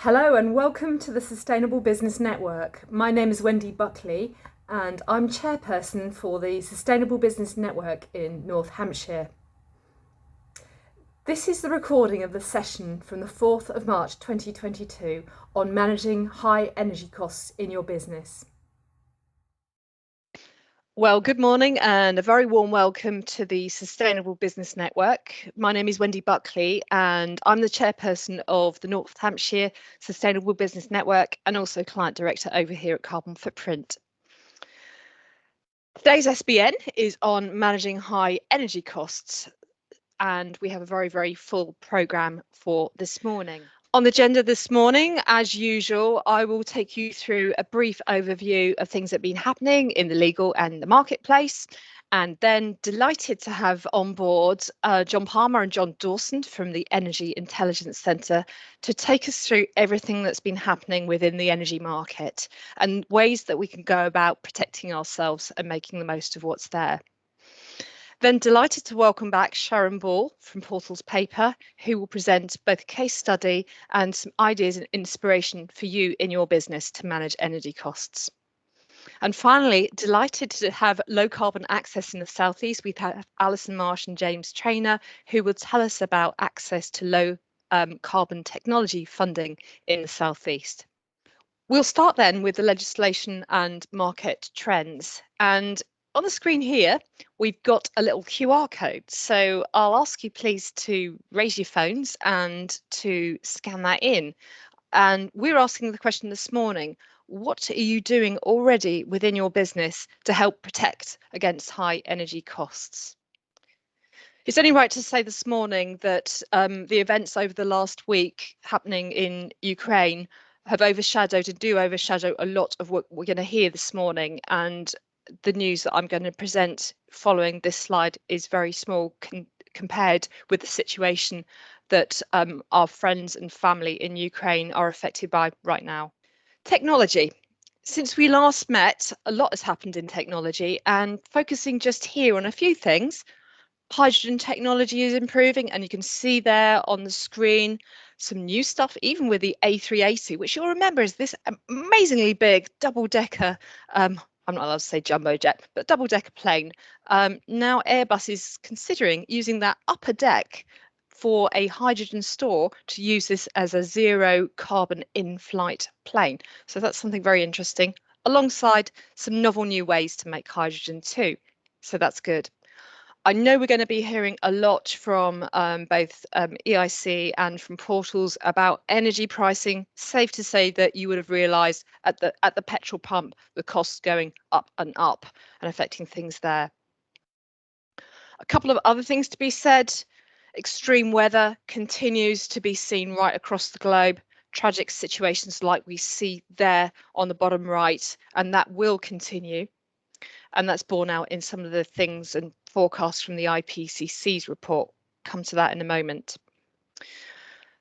Hello and welcome to the Sustainable Business Network. My name is Wendy Buckley and I'm chairperson for the Sustainable Business Network in North Hampshire. This is the recording of the session from the 4th of March 2022 on managing high energy costs in your business. Well, good morning and a very warm welcome to the Sustainable Business Network. My name is Wendy Buckley and I'm the chairperson of the North Hampshire Sustainable Business Network and also client director over here at Carbon Footprint. Today's SBN is on managing high energy costs and we have a very full programme for this morning. On the agenda this morning, as usual, I will take you through a brief overview of things that have been happening in the legal and the marketplace, and then delighted to have on board John Palmer and John Dawson from the Energy Intelligence Centre to take us through everything that's been happening within the energy market and ways that we can go about protecting ourselves and making the most of what's there. Then delighted to welcome back Sharon Ball from Portals Paper, who will present both a case study and some ideas and inspiration for you in your business to manage energy costs. And finally, delighted to have low carbon access in the Southeast. We have Alison Marsh and James Trainer, who will tell us about access to low carbon technology funding in the Southeast. We'll start then with the legislation and market trends. And on the screen here, we've got a little QR code. So I'll ask you please to raise your phones and to scan that in. And we're asking the question this morning, what are you doing already within your business to help protect against high energy costs? It's only right to say this morning that the events over the last week happening in Ukraine have overshadowed and do overshadow a lot of what we're going to hear this morning. And the news that I'm going to present following this slide is very small compared with the situation that our friends and family in Ukraine are affected by right now. Technology. Since we last met, a lot has happened in technology, and focusing just here on a few things. Hydrogen technology is improving, and you can see there on the screen some new stuff, even with the A380, which you'll remember is this amazingly big double-decker, I'm not allowed to say jumbo jet, but double-decker plane. Now Airbus is considering using that upper deck for a hydrogen store to use this as a zero carbon in-flight plane. So that's something very interesting, alongside some novel new ways to make hydrogen too. So that's good. I know we're going to be hearing a lot from both EIC and from Portals about energy pricing. Safe to say that you would have realised at the petrol pump the costs going up and affecting things there. A couple of other things to be said. Extreme weather continues to be seen right across the globe. Tragic situations like we see there on the bottom right, and that will continue. And that's borne out in some of the things and forecasts from the IPCC's report. Come to that in a moment.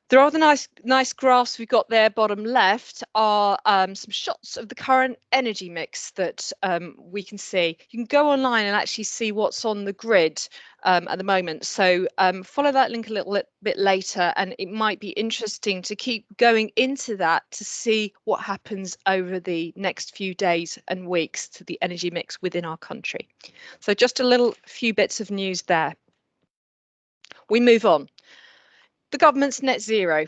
The other nice graphs we've got there, bottom left, are some shots of the current energy mix that we can see. You can go online and actually see what's on the grid at the moment. So follow that link a little bit later, and it might be interesting to keep going into that to see what happens over the next few days and weeks to the energy mix within our country. So just a few bits of news there. We move on. The government's net zero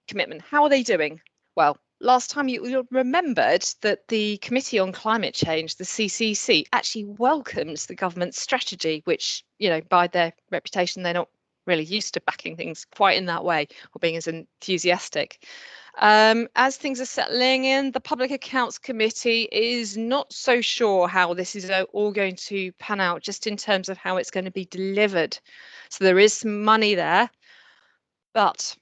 commitment, how are they doing? Well, last time you remembered that the Committee on Climate Change, the CCC, actually welcomes the government's strategy, which, you know, by their reputation, they're not really used to backing things quite in that way or being as enthusiastic. As things are settling in, the Public Accounts Committee is not so sure how this is all going to pan out, just in terms of how it's going to be delivered. So there is some money there, but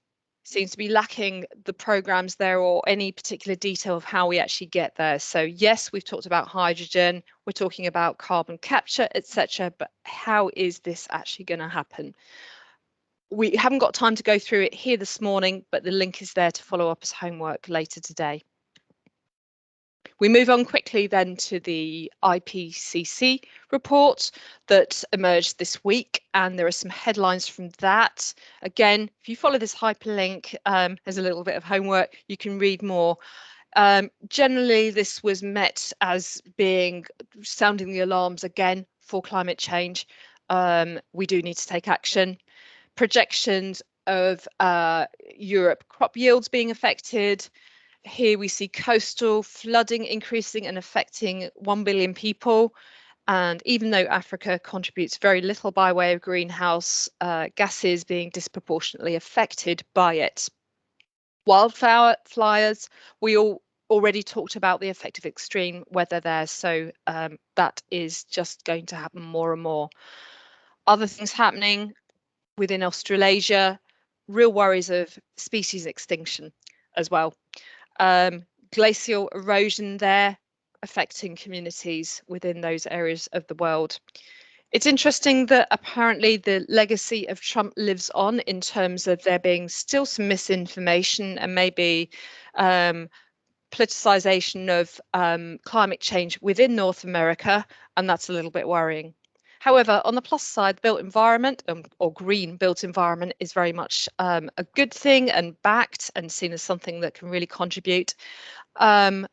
seems to be lacking the programs there or any particular detail of how we actually get there. So yes, we've talked about hydrogen, we're talking about carbon capture, etc. But how is this actually going to happen? We haven't got time to go through it here this morning, but the link is there to follow up as homework later today. We move on quickly then to the IPCC report that emerged this week, and there are some headlines from that. Again, if you follow this hyperlink, there's a little bit of homework, you can read more. Generally, this was met as being sounding the alarms again for climate change. We do need to take action. Projections of Europe crop yields being affected. Here we see coastal flooding increasing and affecting 1 billion people. And even though Africa contributes very little by way of greenhouse gases, being disproportionately affected by it. Wildfires, we already talked about the effect of extreme weather there, so that is just going to happen more and more. Other things happening within Australasia, real worries of species extinction as well. Glacial erosion there affecting communities within those areas of the world. It's interesting that apparently the legacy of Trump lives on in terms of there being still some misinformation and maybe politicization of climate change within North America, and that's a little bit worrying. However, on the plus side, built environment or green built environment is very much a good thing and backed and seen as something that can really contribute. And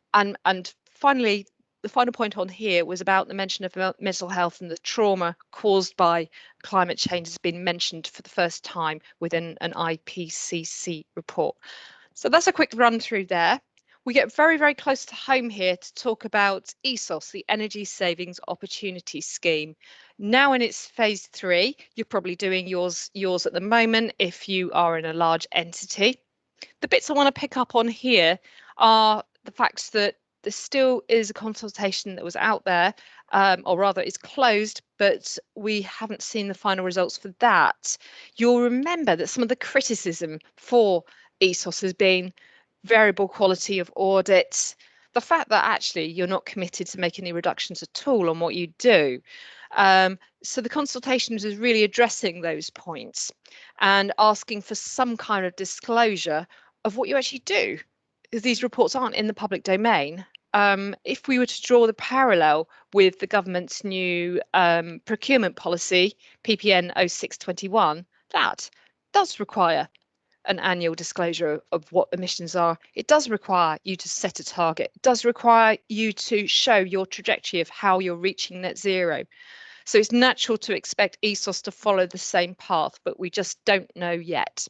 finally, the final point on here was about the mention of mental health, and the trauma caused by climate change has been mentioned for the first time within an IPCC report. So that's a quick run through there. We get very, very close to home here to talk about ESOS, the Energy Savings Opportunity Scheme. Now in its phase 3, you're probably doing yours at the moment if you are in a large entity. The bits I want to pick up on here are the fact that there still is a consultation that was out there, or rather is closed, but we haven't seen the final results for that. You'll remember that some of the criticism for ESOS has been variable quality of audit, the fact that actually you're not committed to make any reductions at all on what you do. So the consultations is really addressing those points and asking for some kind of disclosure of what you actually do, because these reports aren't in the public domain. If we were to draw the parallel with the government's new procurement policy, PPN 0621, that does require an annual disclosure of what emissions are. It does require you to set a target. It does require you to show your trajectory of how you're reaching net zero. So it's natural to expect ESOS to follow the same path, but we just don't know yet.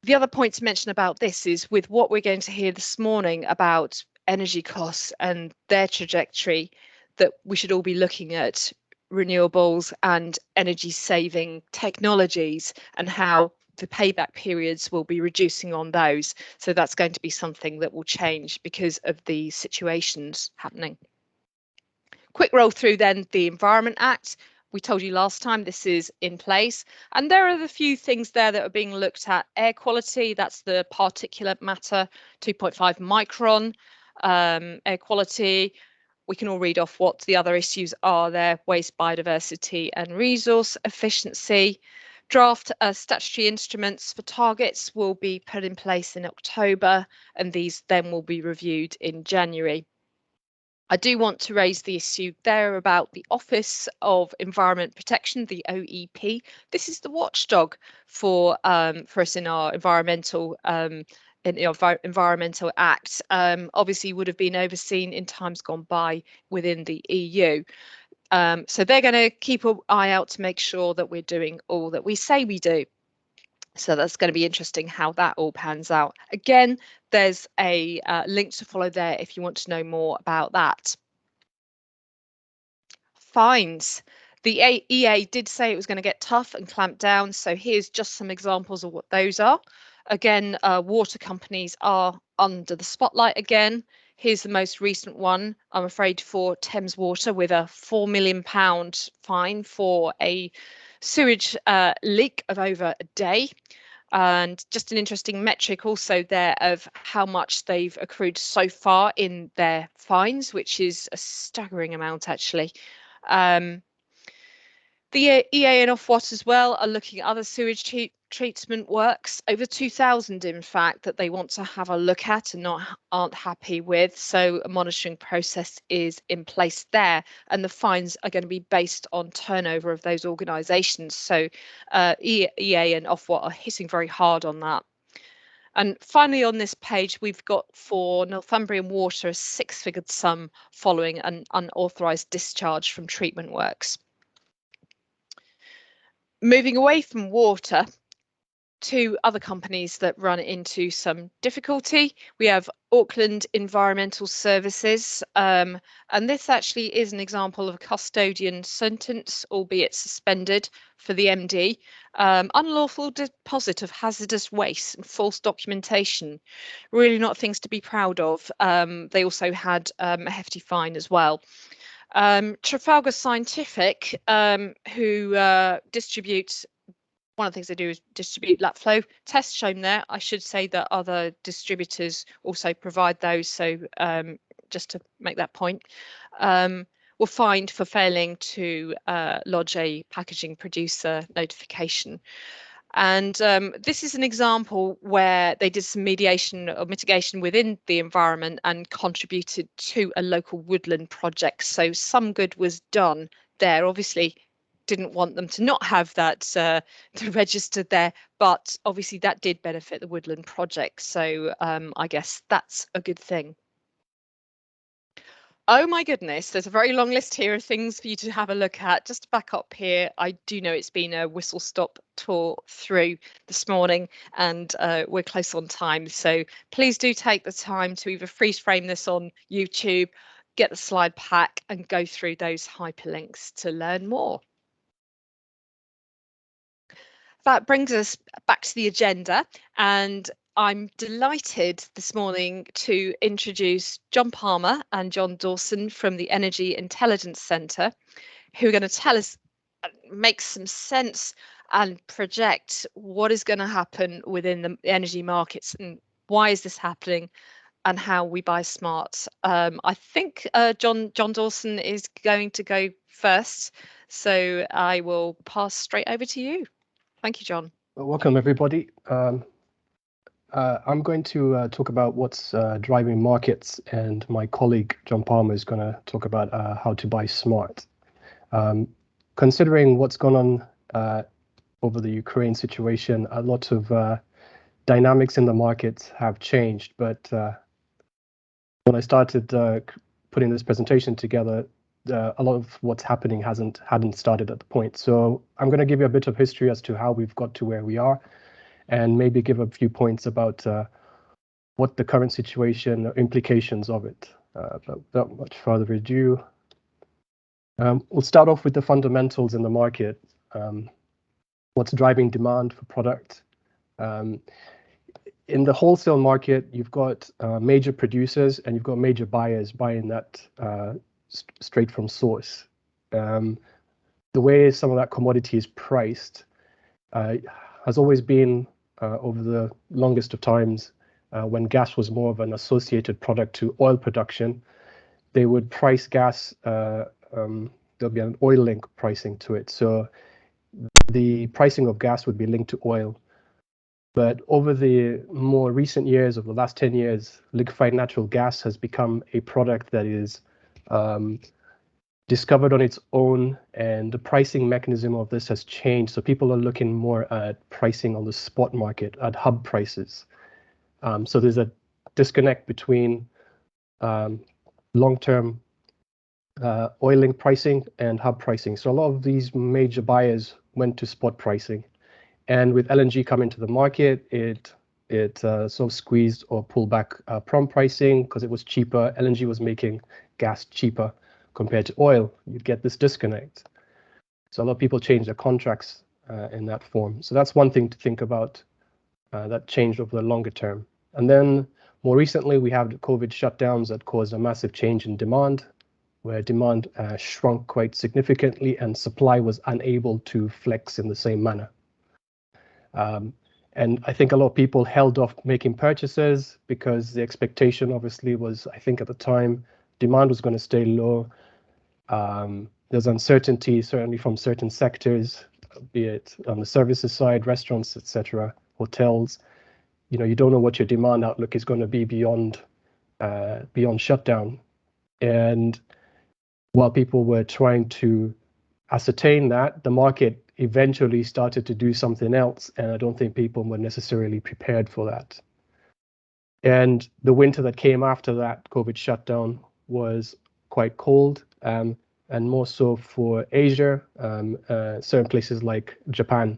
The other point to mention about this is with what we're going to hear this morning about energy costs and their trajectory, that we should all be looking at renewables and energy saving technologies and how the payback periods will be reducing on those. So that's going to be something that will change because of the situations happening. Quick roll through then the Environment Act. We told you last time this is in place, and there are the few things there that are being looked at. Air quality, that's the particulate matter, 2.5 micron. Air quality, we can all read off what the other issues are there: waste, biodiversity and resource efficiency. Draft statutory instruments for targets will be put in place in October, and these then will be reviewed in January. I do want to raise the issue there about the Office of Environment Protection, the OEP. This is the watchdog for us in our environmental environmental act. Obviously would have been overseen in times gone by within the EU. So they're going to keep an eye out to make sure that we're doing all that we say we do. So that's going to be interesting how that all pans out. Again, there's a link to follow there if you want to know more about that. Fines. The EA did say it was going to get tough and clamp down. So here's just some examples of what those are. Again, water companies are under the spotlight again. Here's the most recent one, I'm afraid, for Thames Water, with a £4 million fine for a sewage leak of over a day. And just an interesting metric also there of how much they've accrued so far in their fines, which is a staggering amount actually. The EA and Ofwat as well are looking at other sewage treatment works, over 2,000 in fact, that they want to have a look at and aren't happy with. So a monitoring process is in place there, and the fines are going to be based on turnover of those organisations. So EA and Ofwat are hitting very hard on that. And finally, on this page, we've got for Northumbrian Water a 6-figure sum following an unauthorised discharge from treatment works. Moving away from water, to other companies that run into some difficulty. We have Auckland Environmental Services, and this actually is an example of a custodian sentence, albeit suspended, for the MD. Unlawful deposit of hazardous waste and false documentation. Really not things to be proud of. They also had a hefty fine as well. Trafalgar Scientific, who distributes one of the things they do is distribute lat flow tests shown there. I should say that other distributors also provide those. So just to make that point, were fined for failing to lodge a packaging producer notification. And this is an example where they did some mediation or mitigation within the environment and contributed to a local woodland project. So some good was done there. Obviously, didn't want them to not have that registered there, but obviously that did benefit the woodland project. So I guess that's a good thing. Oh my goodness, there's a very long list here of things for you to have a look at. Just to back up here, I do know it's been a whistle-stop tour through this morning, and we're close on time. So please do take the time to either freeze frame this on YouTube, get the slide pack, and go through those hyperlinks to learn more. That brings us back to the agenda, and I'm delighted this morning to introduce John Palmer and John Dawson from the Energy Intelligence Centre, who are going to tell us, make some sense and project what is going to happen within the energy markets and why is this happening and how we buy smart. I think John Dawson is going to go first, so I will pass straight over to you. Thank you, John. Welcome, everybody. I'm going to talk about what's driving markets, and my colleague John Palmer is going to talk about how to buy smart. Considering what's gone on over the Ukraine situation, a lot of dynamics in the markets have changed. But when I started putting this presentation together, a lot of what's happening hadn't started at the point. So I'm going to give you a bit of history as to how we've got to where we are, and maybe give a few points about what the current situation, implications of it. Without much further ado, we'll start off with the fundamentals in the market. What's driving demand for product? In the wholesale market, you've got major producers and you've got major buyers buying that straight from source. The way some of that commodity is priced has always been, over the longest of times, when gas was more of an associated product to oil production, they would price gas, there'll be an oil link pricing to it. So the pricing of gas would be linked to oil. But over the more recent years, over the last 10 years, liquefied natural gas has become a product that is discovered on its own, and the pricing mechanism of this has changed. So people are looking more at pricing on the spot market, at hub prices. So there's a disconnect between long-term oil link pricing and hub pricing. So a lot of these major buyers went to spot pricing. And with LNG coming to the market, it sort of squeezed or pulled back prompt pricing because it was cheaper. LNG was making gas cheaper compared to oil. You'd get this disconnect. So a lot of people change their contracts in that form. So that's one thing to think about that changed over the longer term. And then more recently, we have the COVID shutdowns that caused a massive change in demand, where demand shrunk quite significantly and supply was unable to flex in the same manner. And I think a lot of people held off making purchases because the expectation obviously was, I think at the time, demand was going to stay low. There's uncertainty, certainly from certain sectors. be it on the services side, restaurants, etc., hotels. You don't know what your demand outlook is going to be beyond shutdown. And while people were trying to ascertain that, the market eventually started to do something else, and I don't think people were necessarily prepared for that. And the winter that came after that COVID shutdown was quite cold, and more so for Asia, certain places like Japan.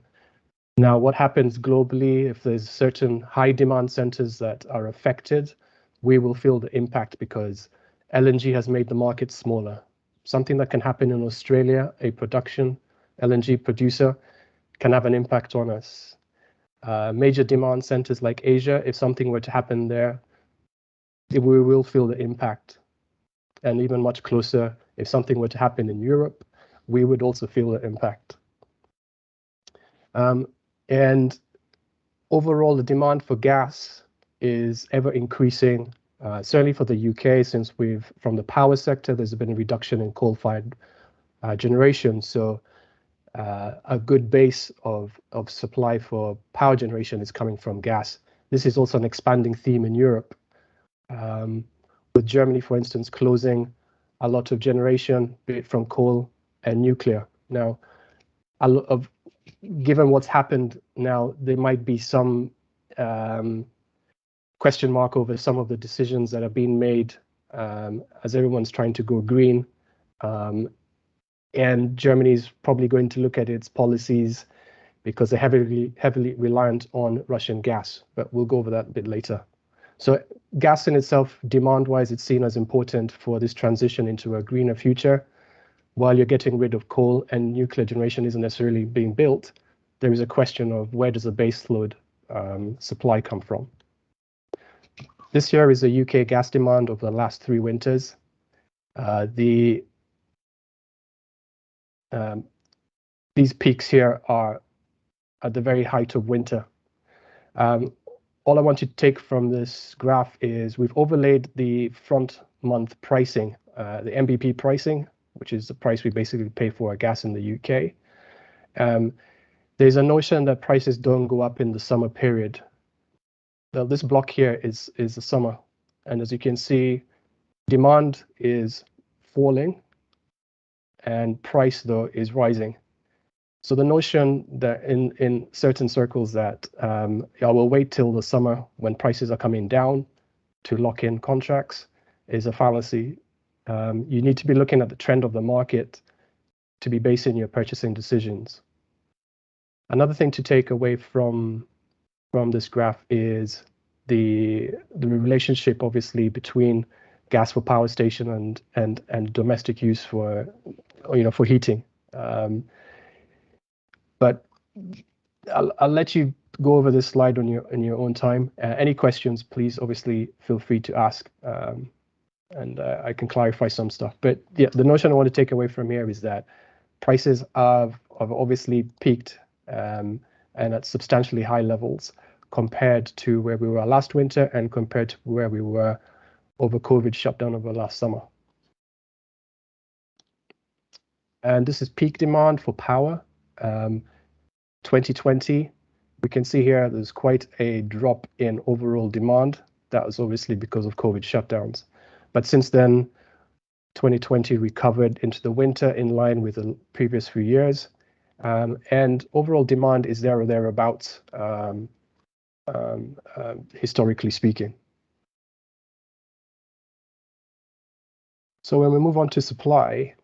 Now, what happens globally, if there's certain high demand centers that are affected, we will feel the impact because LNG has made the market smaller. Something that can happen in Australia, a production LNG producer, can have an impact on us. Major demand centers like Asia, if something were to happen there, we will feel the impact. And even much closer, if something were to happen in Europe, we would also feel the impact. And overall, the demand for gas is ever increasing, certainly for the UK, since from the power sector, there's been a reduction in coal-fired generation. So a good base of supply for power generation is coming from gas. This is also an expanding theme in Europe, with Germany, for instance, closing a lot of generation, be it from coal and nuclear. Now, given what's happened now, there might be some question mark over some of the decisions that are being made as everyone's trying to go green. And Germany's probably going to look at its policies because they're heavily reliant on Russian gas, but we'll go over that a bit later. So gas in itself, demand-wise, it's seen as important for this transition into a greener future. While you're getting rid of coal and nuclear generation isn't necessarily being built, there is a question of where does the baseload supply come from? This year is the UK gas demand over the last 3 winters. These peaks here are at the very height of winter. All I want you to take from this graph is we've overlaid the front month pricing, the MBP pricing, which is the price we basically pay for our gas in the UK. There's a notion that prices don't go up in the summer period. Now, this block here is the summer, and as you can see, demand is falling and price, though, is rising. So the notion that in certain circles that I will wait till the summer when prices are coming down to lock in contracts is a fallacy. You need to be looking at the trend of the market to be basing your purchasing decisions. Another thing to take away from this graph is the relationship, obviously, between gas for power station and domestic use for heating. But I'll let you go over this slide in your own time. Any questions, please, obviously, feel free to ask, and I can clarify some stuff. But yeah, the notion I want to take away from here is that prices have obviously peaked and at substantially high levels compared to where we were last winter and compared to where we were over COVID shutdown over last summer. And this is peak demand for power. 2020, we can see here there's quite a drop in overall demand. That was obviously because of COVID shutdowns. But since then, 2020 recovered into the winter in line with the previous few years. And overall demand is there or thereabouts, historically speaking. So when we move on to supply,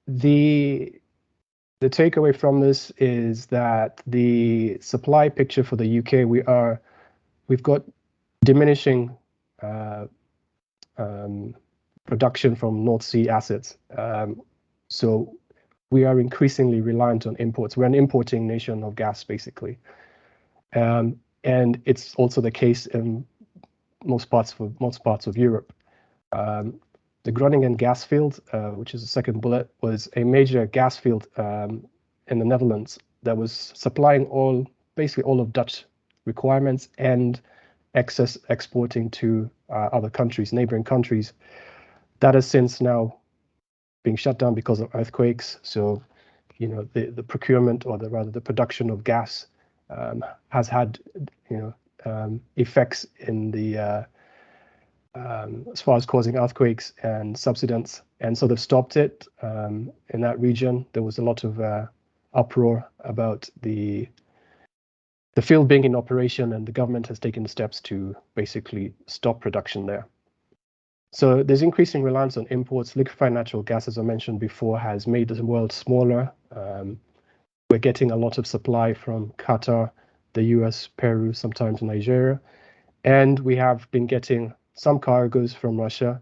the takeaway from this is that the supply picture for the UK, we've got diminishing production from North Sea assets. So we are increasingly reliant on imports. We're an importing nation of gas, basically. And it's also the case in most parts of Europe. The Groningen gas field, which is the second bullet, was a major gas field in the Netherlands that was supplying basically all of Dutch requirements and excess exporting to other countries, neighboring countries. That has since now been shut down because of earthquakes. So the procurement, or rather the production of gas has had effects in the as far as causing earthquakes and subsidence, and so they've stopped it in that region. There was a lot of uproar about the field being in operation, and the government has taken steps to basically stop production there. So there's increasing reliance on imports. Liquefied natural gas, as I mentioned before, has made the world smaller. We're getting a lot of supply from Qatar, the US, Peru, sometimes Nigeria, and we have been getting some cargoes from Russia.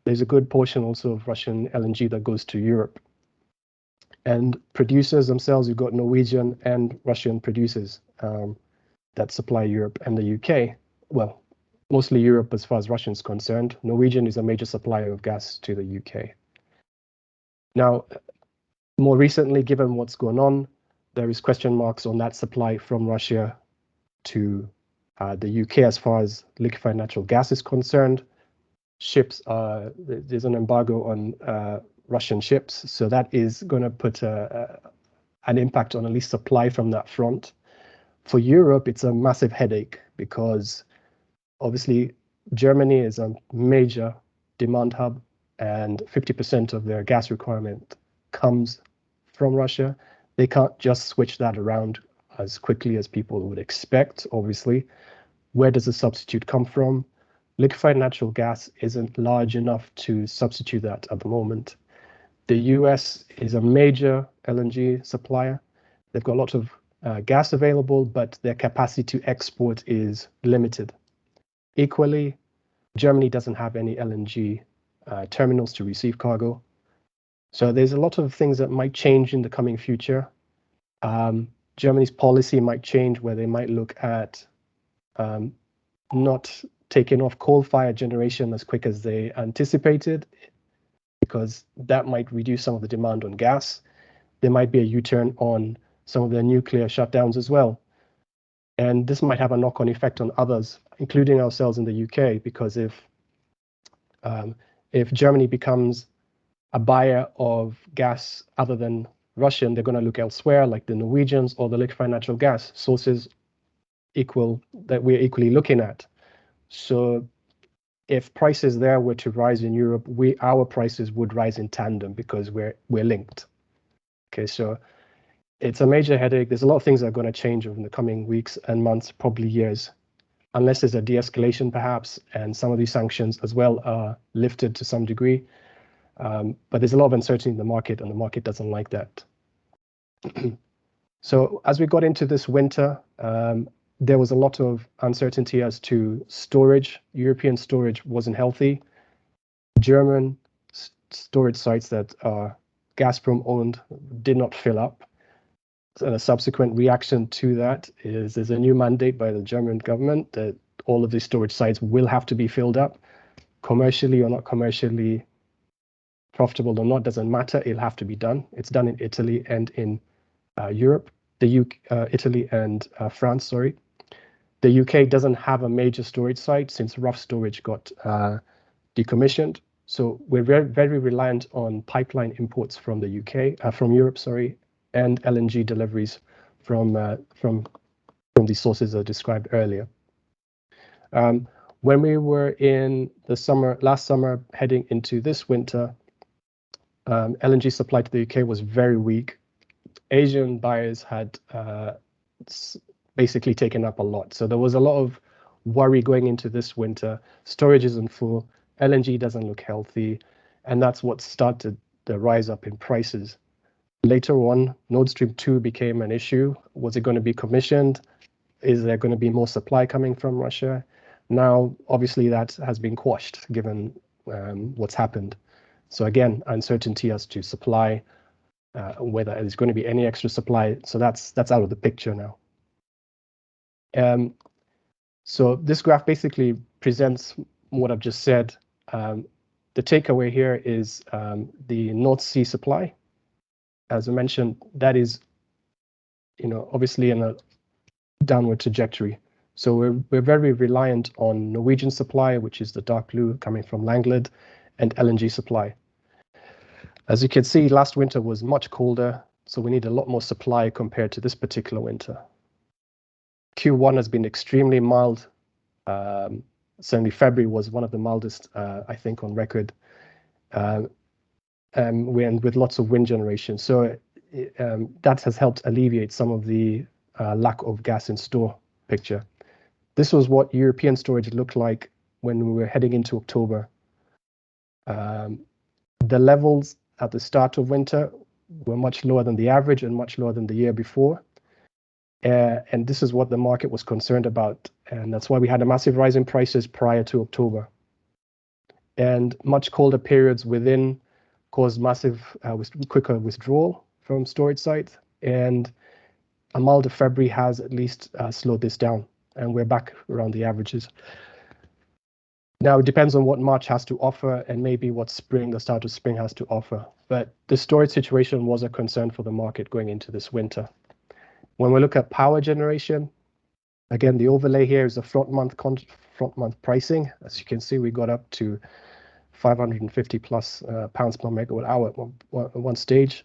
There's a good portion also of Russian LNG that goes to Europe. And producers themselves, you've got Norwegian and Russian producers that supply Europe and the UK. Well, mostly Europe as far as Russia is concerned. Norwegian is a major supplier of gas to the UK. Now, more recently, given what's going on, there is question marks on that supply from Russia to the UK as far as liquefied natural gas is concerned. Ships, there's an embargo on Russian ships, so that is going to put an impact on at least supply from that front. For Europe, it's a massive headache because obviously Germany is a major demand hub, and 50% of their gas requirement comes from Russia. They can't just switch that around as quickly as people would expect, obviously. Where does the substitute come from? Liquefied natural gas isn't large enough to substitute that at the moment. The US is a major LNG supplier. They've got a lot of gas available, but their capacity to export is limited. Equally, Germany doesn't have any LNG terminals to receive cargo. So there's a lot of things that might change in the coming future. Germany's policy might change, where they might look at not taking off coal-fired generation as quick as they anticipated, because that might reduce some of the demand on gas. There might be a U-turn on some of their nuclear shutdowns as well. And this might have a knock-on effect on others, including ourselves in the UK, because if Germany becomes a buyer of gas other than Russian, they're going to look elsewhere, like the Norwegians or the liquefied natural gas sources that we're equally looking at. So if prices there were to rise in Europe, our prices would rise in tandem because we're linked. Okay, so it's a major headache. There's a lot of things that are going to change over the coming weeks and months, probably years, unless there's a de-escalation perhaps, and some of these sanctions as well are lifted to some degree. But there's a lot of uncertainty in the market, and the market doesn't like that. So as we got into this winter, there was a lot of uncertainty as to storage. European storage wasn't healthy. German storage sites that are Gazprom owned did not fill up. And a subsequent reaction to that is there's a new mandate by the German government that all of these storage sites will have to be filled up, commercially or not commercially profitable or not, doesn't matter. It'll have to be done. It's done in Italy and in Europe, Italy and France, sorry. The UK doesn't have a major storage site since rough storage got decommissioned. So we're very, very reliant on pipeline imports from the UK, from Europe, sorry, and LNG deliveries from these sources I described earlier. When we were in the last summer, heading into this winter, LNG supply to the UK was very weak. Asian buyers had basically taken up a lot. So there was a lot of worry going into this winter. Storage isn't full, LNG doesn't look healthy, and that's what started the rise up in prices. Later on, Nord Stream 2 became an issue. Was it going to be commissioned? Is there going to be more supply coming from Russia? Now, obviously, that has been quashed given what's happened. So again, uncertainty as to supply, whether there's going to be any extra supply. So that's out of the picture now. So this graph basically presents what I've just said. The takeaway here is the North Sea supply. As I mentioned, that is, obviously in a downward trajectory. So we're very reliant on Norwegian supply, which is the dark blue coming from Langland, and LNG supply. As you can see, last winter was much colder. So we need a lot more supply compared to this particular winter. Q1 has been extremely mild. Certainly February was one of the mildest, I think, on record. With lots of wind generation. So that has helped alleviate some of the lack of gas in store picture. This was what European storage looked like when we were heading into October. The levels at the start of winter were much lower than the average and much lower than the year before. And this is what the market was concerned about. And that's why we had a massive rise in prices prior to October. And much colder periods within caused massive quicker withdrawal from storage sites. And a milder February has at least slowed this down. And we're back around the averages. Now, it depends on what March has to offer and maybe what spring, the start of spring, has to offer. But the storage situation was a concern for the market going into this winter. When we look at power generation, again, the overlay here is the front month pricing. As you can see, we got up to 550 plus pounds per megawatt hour at one stage.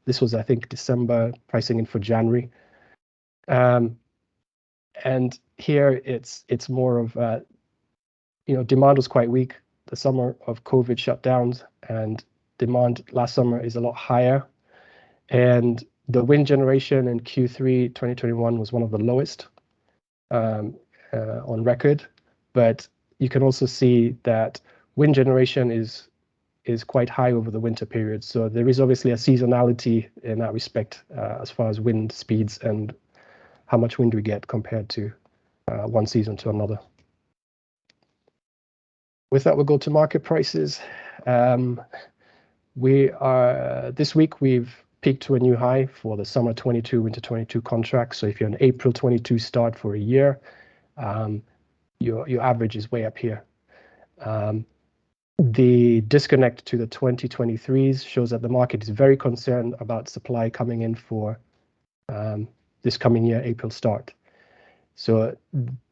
This was, I think, December pricing in for January. And here it's more of, demand was quite weak. The summer of COVID shutdowns, and demand last summer is a lot higher. And the wind generation in Q3 2021 was one of the lowest on record. But you can also see that wind generation is quite high over the winter period. So there is obviously a seasonality in that respect as far as wind speeds and how much wind we get compared to one season to another. With that, we'll go to market prices. This week we've peaked to a new high for the summer 22, winter 22 contract. So if you're an April 22 start for a year, your average is way up here. The disconnect to the 2023s shows that the market is very concerned about supply coming in for this coming year, April start. So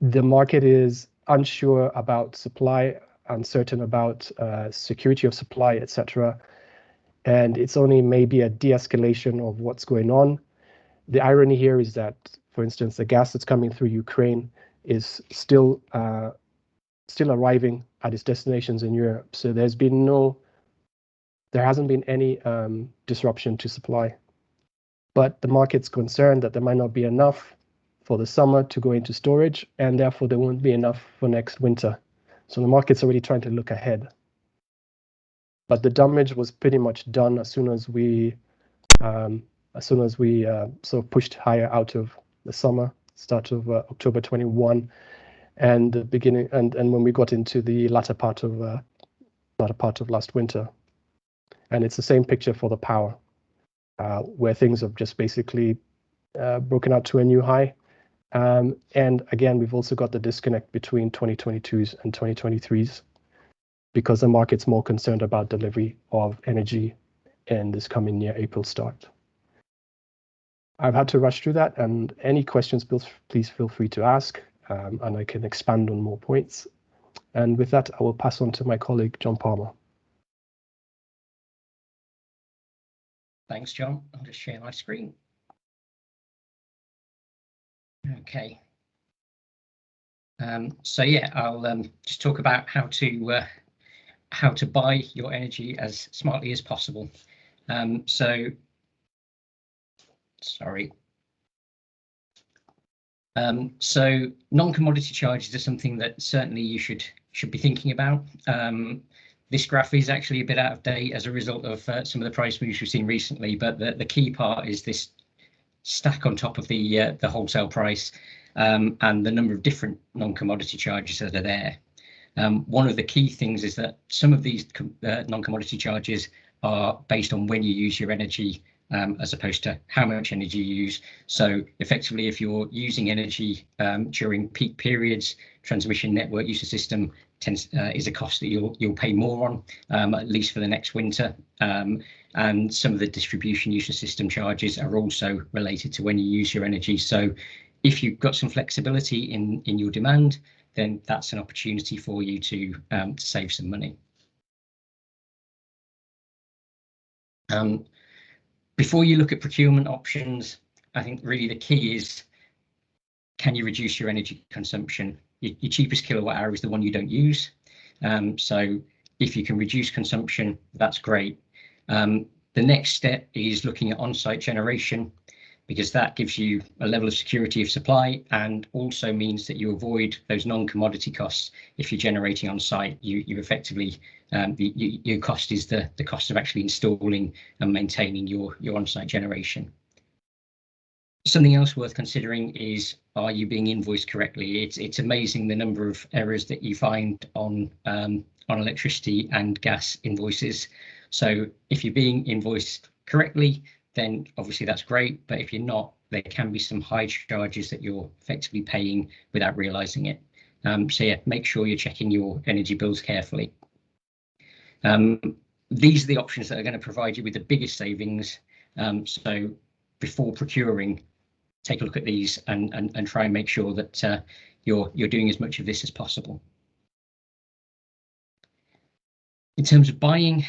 the market is unsure about supply, uncertain about security of supply, etc. And it's only maybe a de-escalation of what's going on. The irony here is that, for instance, the gas that's coming through Ukraine is still arriving at its destinations in Europe. So there hasn't been any disruption to supply. But the market's concerned that there might not be enough for the summer to go into storage, and therefore there won't be enough for next winter. So the market's already trying to look ahead. But the damage was pretty much done as soon as we sort of pushed higher out of the summer, start of October 21, and the beginning, and when we got into the latter part of last winter. And it's the same picture for the power, where things have just basically broken out to a new high. And again, we've also got the disconnect between 2022s and 2023s because the market's more concerned about delivery of energy in this coming year, April start. I've had to rush through that, and any questions, please feel free to ask, and I can expand on more points. And with that, I will pass on to my colleague, John Palmer. Thanks, John. I'll just share my screen. Okay. So yeah, I'll just talk about how to buy your energy as smartly as possible. So non-commodity charges are something that certainly you should be thinking about. This graph is actually a bit out of date as a result of some of the price moves we've seen recently, but the key part is this stack on top of the wholesale price and the number of different non-commodity charges that are there. One of the key things is that some of these non-commodity charges are based on when you use your energy as opposed to how much energy you use. So effectively, if you're using energy during peak periods, transmission network user system is a cost that you'll pay more on, at least for the next winter. And some of the distribution user system charges are also related to when you use your energy. So if you've got some flexibility in your demand, then that's an opportunity for you to save some money. Before you look at procurement options, I think really the key is, can you reduce your energy consumption? Your cheapest kilowatt hour is the one you don't use. So if you can reduce consumption, that's great. The next step is looking at on-site generation, because that gives you a level of security of supply and also means that you avoid those non-commodity costs. If you're generating on site, you effectively, your cost is the cost of actually installing and maintaining your on-site generation. Something else worth considering is, are you being invoiced correctly? It's amazing the number of errors that you find on electricity and gas invoices. So if you're being invoiced correctly, then obviously that's great. But if you're not, there can be some high charges that you're effectively paying without realizing it. So yeah, make sure you're checking your energy bills carefully. These are the options that are going to provide you with the biggest savings. So before procuring, take a look at these and try and make sure that you're doing as much of this as possible. In terms of buying,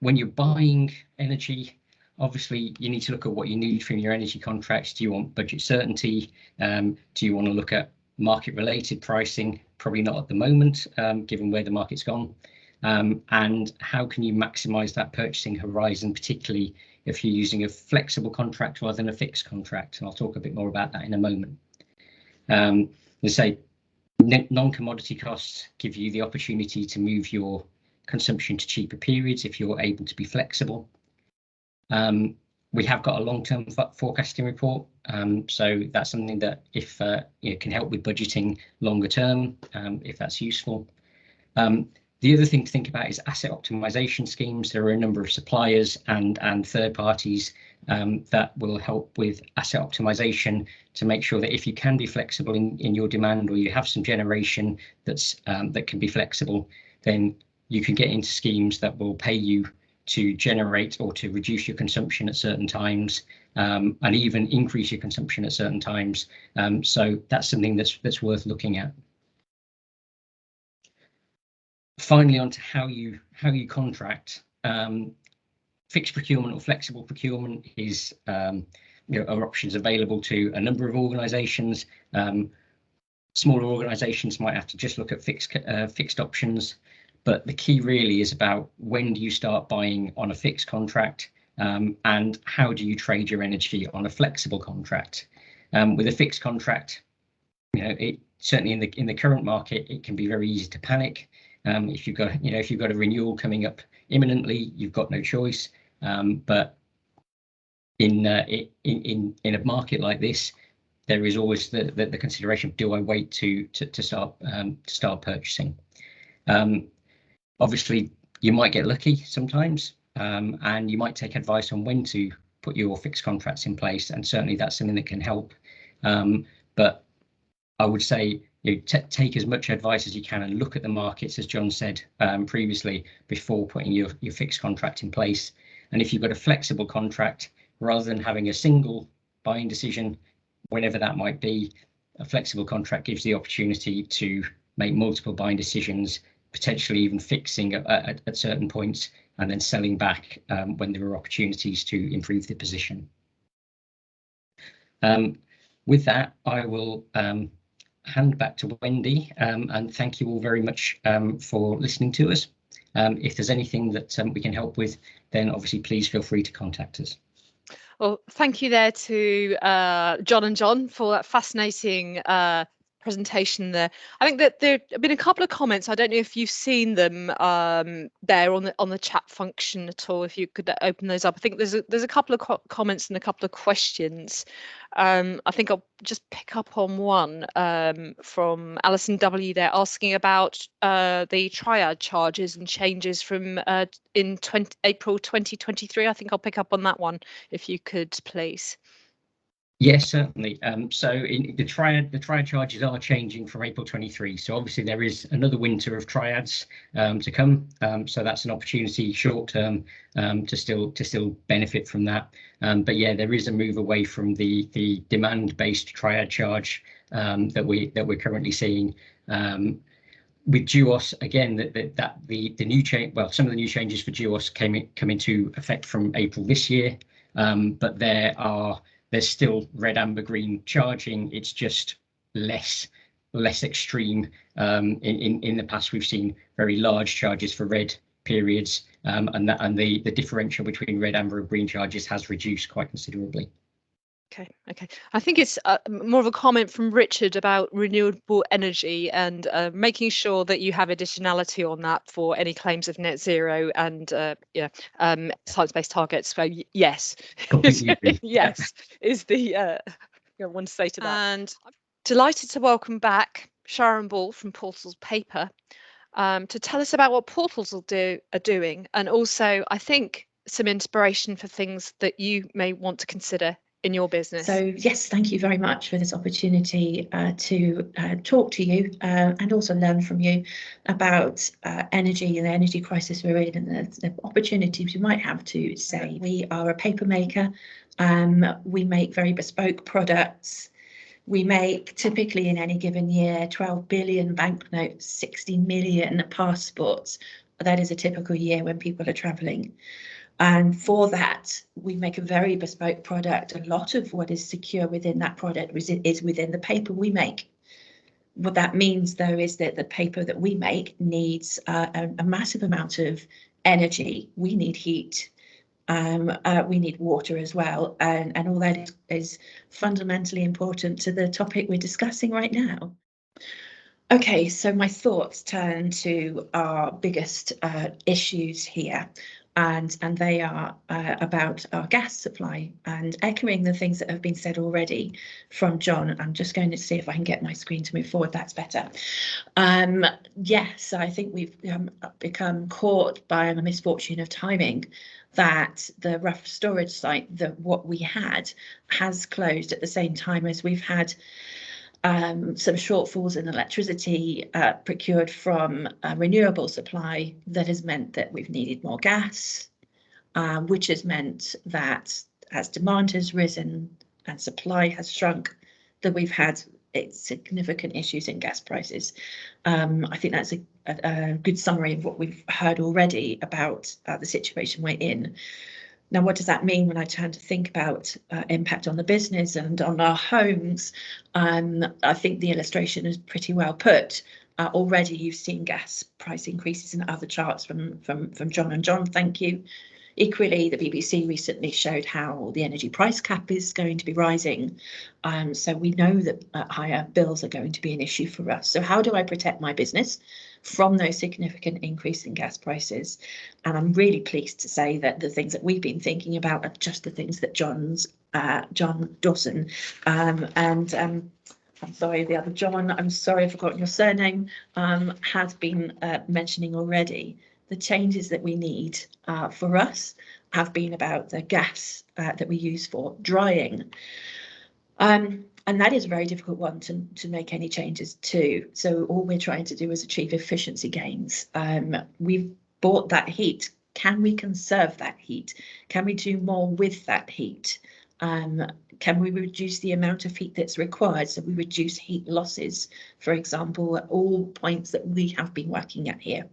when you're buying energy, obviously you need to look at what you need from your energy contracts. Do you want budget certainty? Do you want to look at market related pricing? Probably not at the moment, given where the market's gone. And how can you maximize that purchasing horizon, particularly if you're using a flexible contract rather than a fixed contract? And I'll talk a bit more about that in a moment. Let's say non-commodity costs give you the opportunity to move your consumption to cheaper periods if you're able to be flexible. We have got a long-term forecasting report, so that's something that if can help with budgeting longer term, if that's useful. The other thing to think about is asset optimization schemes. There are a number of suppliers and third parties that will help with asset optimization to make sure that if you can be flexible in your demand, or you have some generation that can be flexible, then you can get into schemes that will pay you to generate or to reduce your consumption at certain times, and even increase your consumption at certain times. So that's something that's worth looking at. Finally, on to how you contract. Fixed procurement or flexible procurement is are options available to a number of organisations. Smaller organisations might have to just look at fixed options, but the key really is about when do you start buying on a fixed contract, and how do you trade your energy on a flexible contract. With a fixed contract, it certainly in the current market, it can be very easy to panic. If you've got a renewal coming up imminently, you've got no choice. But in a market like this, there is always the consideration of, do I wait to start purchasing? Obviously, you might get lucky sometimes, and you might take advice on when to put your fixed contracts in place, and certainly that's something that can help. But I would say take as much advice as you can and look at the markets, as John said previously, before putting your fixed contract in place. And if you've got a flexible contract, rather than having a single buying decision, whenever that might be, a flexible contract gives the opportunity to make multiple buying decisions, potentially even fixing at certain points and then selling back when there are opportunities to improve the position. With that, I will hand back to Wendy, and thank you all very much for listening to us. If there's anything that we can help with, then obviously please feel free to contact us. Well, thank you there to John and John for that fascinating presentation there. I think that there have been a couple of comments. I don't know if you've seen them there on the chat function at all. If you could open those up. I think there's a couple of comments and a couple of questions. I think I'll just pick up on one from Alison W. there, asking about the triad charges and changes from in April 2023. I think I'll pick up on that one if you could, please. Yes, certainly. So the triad charges are changing from April 23. So obviously there is another winter of triads to come. So that's an opportunity short term to still benefit from that. But yeah, there is a move away from the demand-based triad charge that we're currently seeing. With Duos, again, the new change. Well, some of the new changes for Duos come into effect from April this year. but there's still red, amber, green charging. It's just less extreme. In the past, we've seen very large charges for red periods, and the differential between red, amber, and green charges has reduced quite considerably. Okay. I think it's more of a comment from Richard about renewable energy and making sure that you have additionality on that for any claims of net zero and science-based targets. So yes, yes is the one to say to that. And I'm delighted to welcome back Sharon Ball from Portals Paper to tell us about what Portals are doing, and also I think some inspiration for things that you may want to consider in your business. So yes, thank you very much for this opportunity to talk to you and also learn from you about energy and the energy crisis we're in and the opportunities we might have to say. We are a paper maker. We make very bespoke products. We make typically in any given year 12 billion banknotes, 60 million passports. That is a typical year when people are travelling. And for that, we make a very bespoke product. A lot of what is secure within that product is within the paper we make. What that means, though, is that the paper that we make needs a massive amount of energy. We need heat. We need water as well. And all that is fundamentally important to the topic we're discussing right now. Okay, so my thoughts turn to our biggest issues here. And they are about our gas supply, and echoing the things that have been said already from John. I'm just going to see if I can get my screen to move forward. That's better. Yes, I think we've become caught by the misfortune of timing that the rough storage site, what we had, has closed at the same time as we've had some shortfalls in electricity procured from renewable supply. That has meant that we've needed more gas, which has meant that as demand has risen and supply has shrunk, that we've had significant issues in gas prices. I think that's a good summary of what we've heard already about the situation we're in. Now, what does that mean when I turn to think about impact on the business and on our homes? I think the illustration is pretty well put. Already you've seen gas price increases in other charts from John and John, thank you. Equally, the BBC recently showed how the energy price cap is going to be rising. So we know that higher bills are going to be an issue for us. So how do I protect my business from those significant increase in gas prices? And I'm really pleased to say that the things that we've been thinking about are just the things that John Dawson I'm sorry, the other John, I'm sorry I've forgotten your surname, has been mentioning already. The changes that we need for us have been about the gas that we use for drying. And that is a very difficult one to make any changes to. So all we're trying to do is achieve efficiency gains. We've bought that heat. Can we conserve that heat? Can we do more with that heat? Can we reduce the amount of heat that's required? So we reduce heat losses, for example, at all points that we have been working at here.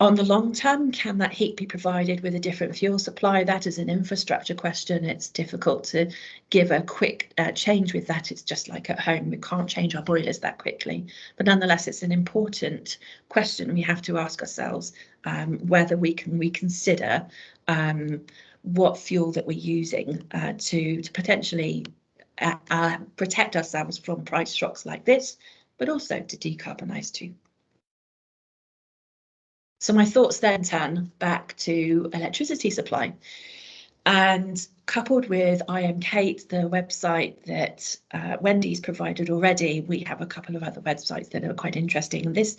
On the long term, can that heat be provided with a different fuel supply? That is an infrastructure question. It's difficult to give a quick change with that. It's just like at home, we can't change our boilers that quickly. But nonetheless, it's an important question we have to ask ourselves, whether we can reconsider what fuel that we're using to potentially protect ourselves from price shocks like this, but also to decarbonise too. So my thoughts then turn back to electricity supply, and coupled with I Am Kate, the website that Wendy's provided already, we have a couple of other websites that are quite interesting. And this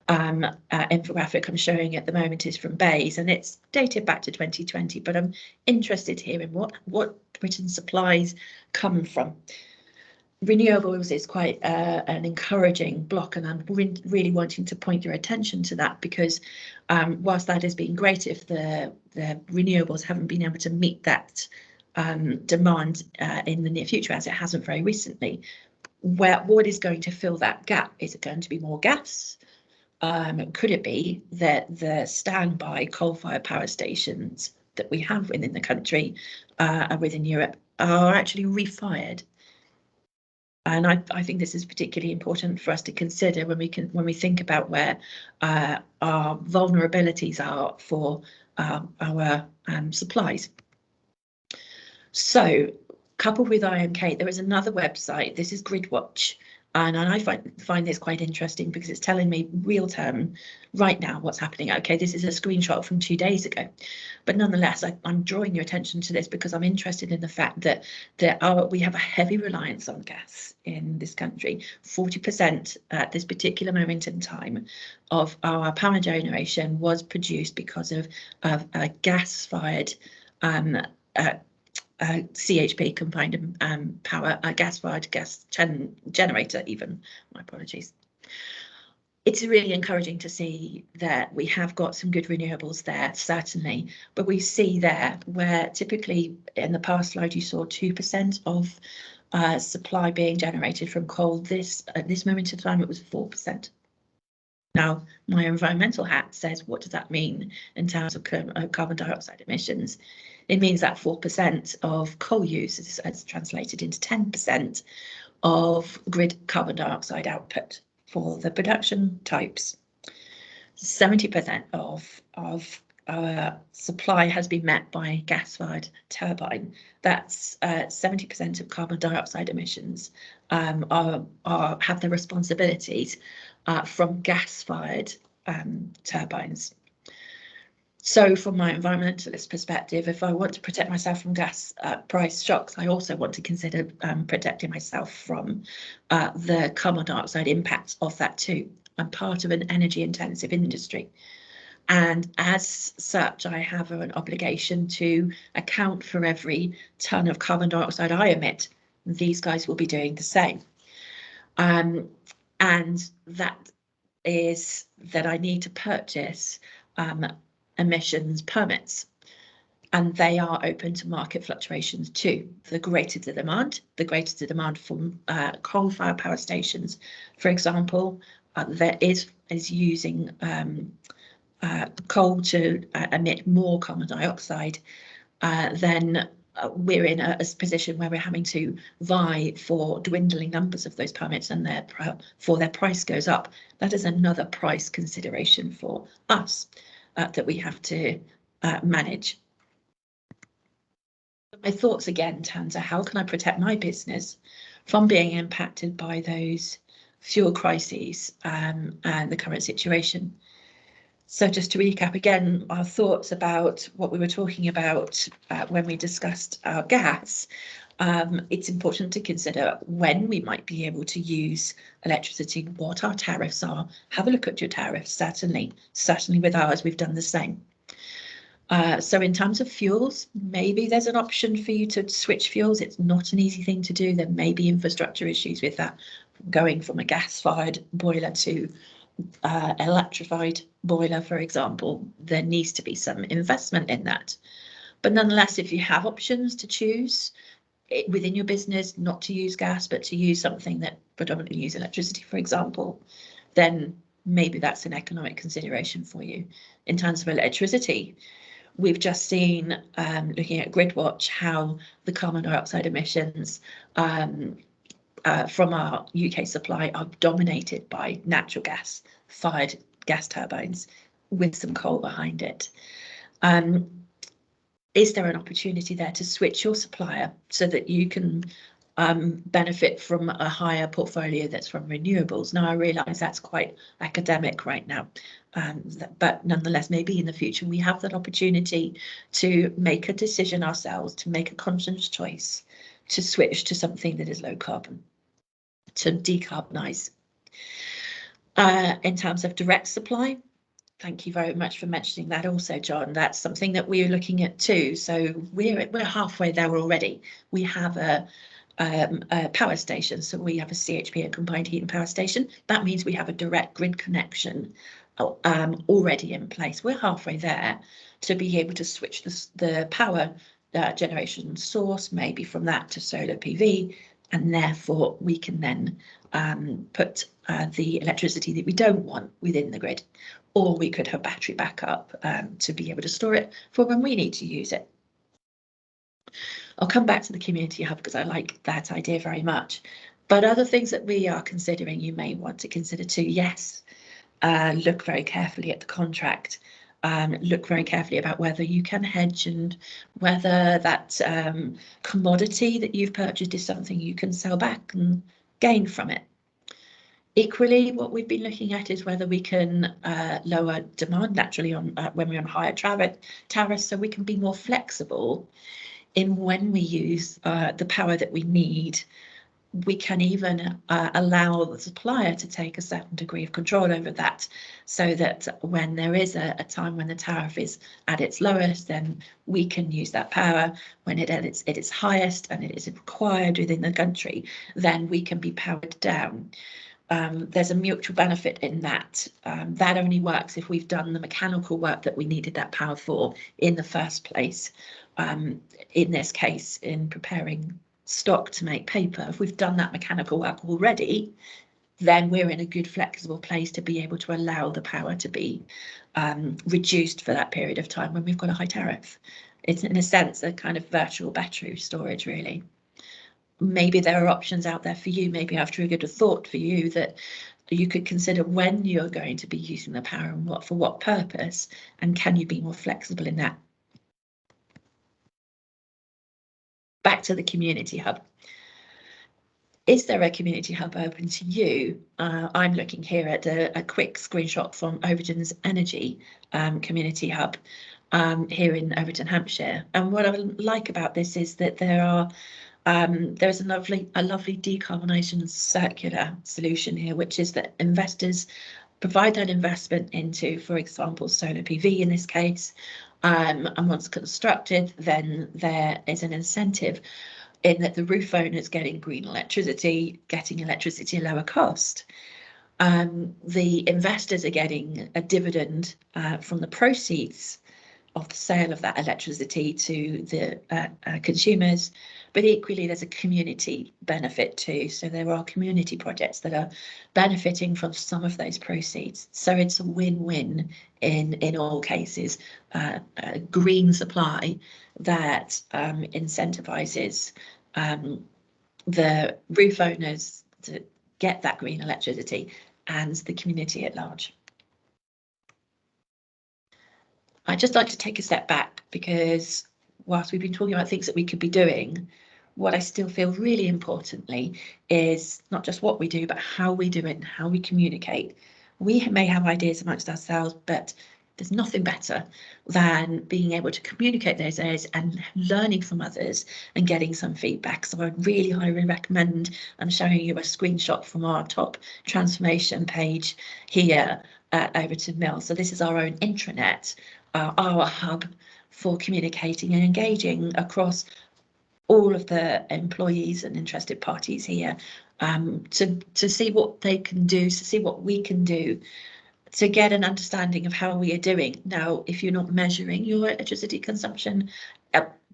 infographic I'm showing at the moment is from Bayes, and it's dated back to 2020, but I'm interested here in what Britain's supplies come from. Renewables is quite an encouraging block, and I'm really wanting to point your attention to that, because whilst that has been great, if the renewables haven't been able to meet that demand in the near future, as it hasn't very recently, what is going to fill that gap? Is it going to be more gas? Could it be that the standby coal-fired power stations that we have within the country and within Europe are actually refired. And I think this is particularly important for us to consider when we think about where our vulnerabilities are for our supplies. So, coupled with IMK, there is another website. This is GridWatch, and I find this quite interesting because it's telling me real time, right now, what's happening. Okay, this is a screenshot from 2 days ago, but nonetheless, I'm drawing your attention to this because I'm interested in the fact that we have a heavy reliance on gas in this country. 40% at this particular moment in time of our power generation was produced because of a gas-fired CHP, combined power, gas-fired gas generator even, my apologies. It's really encouraging to see that we have got some good renewables there, certainly, but we see there where typically in the past slide you saw 2% of supply being generated from coal. At this moment in time it was 4%. Now, my environmental hat says, what does that mean in terms of carbon dioxide emissions? It means that 4% of coal use is translated into 10% of grid carbon dioxide output for the production types. 70% of our supply has been met by gas-fired turbine. That's 70% of carbon dioxide emissions have the responsibilities from gas-fired turbines. So from my environmentalist perspective, if I want to protect myself from gas price shocks, I also want to consider protecting myself from the carbon dioxide impacts of that too. I'm part of an energy intensive industry. And as such, I have an obligation to account for every ton of carbon dioxide I emit. These guys will be doing the same. And that is that I need to purchase emissions permits, and they are open to market fluctuations too. The greater the demand from coal-fired power stations, for example, that is using coal to emit more carbon dioxide, then we're in a position where we're having to vie for dwindling numbers of those permits, and therefore their price goes up. That is another price consideration for us that we have to manage. My thoughts again turn to how can I protect my business from being impacted by those fuel crises and the current situation. So just to recap again, our thoughts about what we were talking about when we discussed our gas, it's important to consider when we might be able to use electricity, what our tariffs are. Have a look at your tariffs, certainly with ours, we've done the same. So in terms of fuels, maybe there's an option for you to switch fuels. It's not an easy thing to do. There may be infrastructure issues with that, going from a gas-fired boiler to electrified boiler, for example. There needs to be some investment in that. But nonetheless, if you have options to choose within your business, not to use gas, but to use something that predominantly uses electricity, for example, then maybe that's an economic consideration for you. In terms of electricity, we've just seen, looking at GridWatch, how the carbon dioxide emissions from our UK supply are dominated by natural gas-fired gas turbines with some coal behind it. Is there an opportunity there to switch your supplier so that you can benefit from a higher portfolio that's from renewables? Now, I realise that's quite academic right now, but nonetheless, maybe in the future we have that opportunity to make a decision ourselves, to make a conscious choice to switch to something that is low carbon, to decarbonise. In terms of direct supply, thank you very much for mentioning that also, John. That's something that we're looking at too. So we're halfway there already. We have a power station, so we have a CHP, a combined heat and power station. That means we have a direct grid connection already in place. We're halfway there to be able to switch the power generation source, maybe from that to solar PV, and therefore we can then put the electricity that we don't want within the grid, or we could have battery backup to be able to store it for when we need to use it. I'll come back to the community hub because I like that idea very much. But other things that we are considering, you may want to consider too. Yes, look very carefully at the contract. Look very carefully about whether you can hedge and whether that commodity that you've purchased is something you can sell back and gain from it. Equally, what we've been looking at is whether we can lower demand naturally on when we're on higher tariffs, so we can be more flexible in when we use the power that we need. We can even allow the supplier to take a certain degree of control over that, so that when there is a time when the tariff is at its lowest, then we can use that power. When it at its highest and it is required within the country, then we can be powered down. There's a mutual benefit in that. That only works if we've done the mechanical work that we needed that power for in the first place. In this case, in preparing stock to make paper, if we've done that mechanical work already, then we're in a good flexible place to be able to allow the power to be reduced for that period of time when we've got a high tariff. It's in a sense a kind of virtual battery storage, really. Maybe there are options out there for you. Maybe I've triggered a thought for you that you could consider when you're going to be using the power and for what purpose, and can you be more flexible in that? Back to the community hub. Is there a community hub open to you? I'm looking here at a quick screenshot from Overton's Energy community hub here in Overton, Hampshire. And what I like about this is that there's a lovely decarbonisation circular solution here, which is that investors provide that investment into, for example, solar PV in this case, and once constructed, then there is an incentive in that the roof owner's getting green electricity, getting electricity at lower cost. The investors are getting a dividend from the proceeds of the sale of that electricity to the consumers, but equally there's a community benefit too. So there are community projects that are benefiting from some of those proceeds. So it's a win-win in all cases. A green supply that incentivizes the roof owners to get that green electricity and the community at large. I'd just like to take a step back, because whilst we've been talking about things that we could be doing, what I still feel really importantly is not just what we do, but how we do it and how we communicate. We may have ideas amongst ourselves, but there's nothing better than being able to communicate those ideas and learning from others and getting some feedback. So I really highly recommend, I'm showing you a screenshot from our top transformation page here at Overton Mill. So this is our own intranet, our hub for communicating and engaging across all of the employees and interested parties here, to see what they can do, to see what we can do, to get an understanding of how we are doing. Now, if you're not measuring your electricity consumption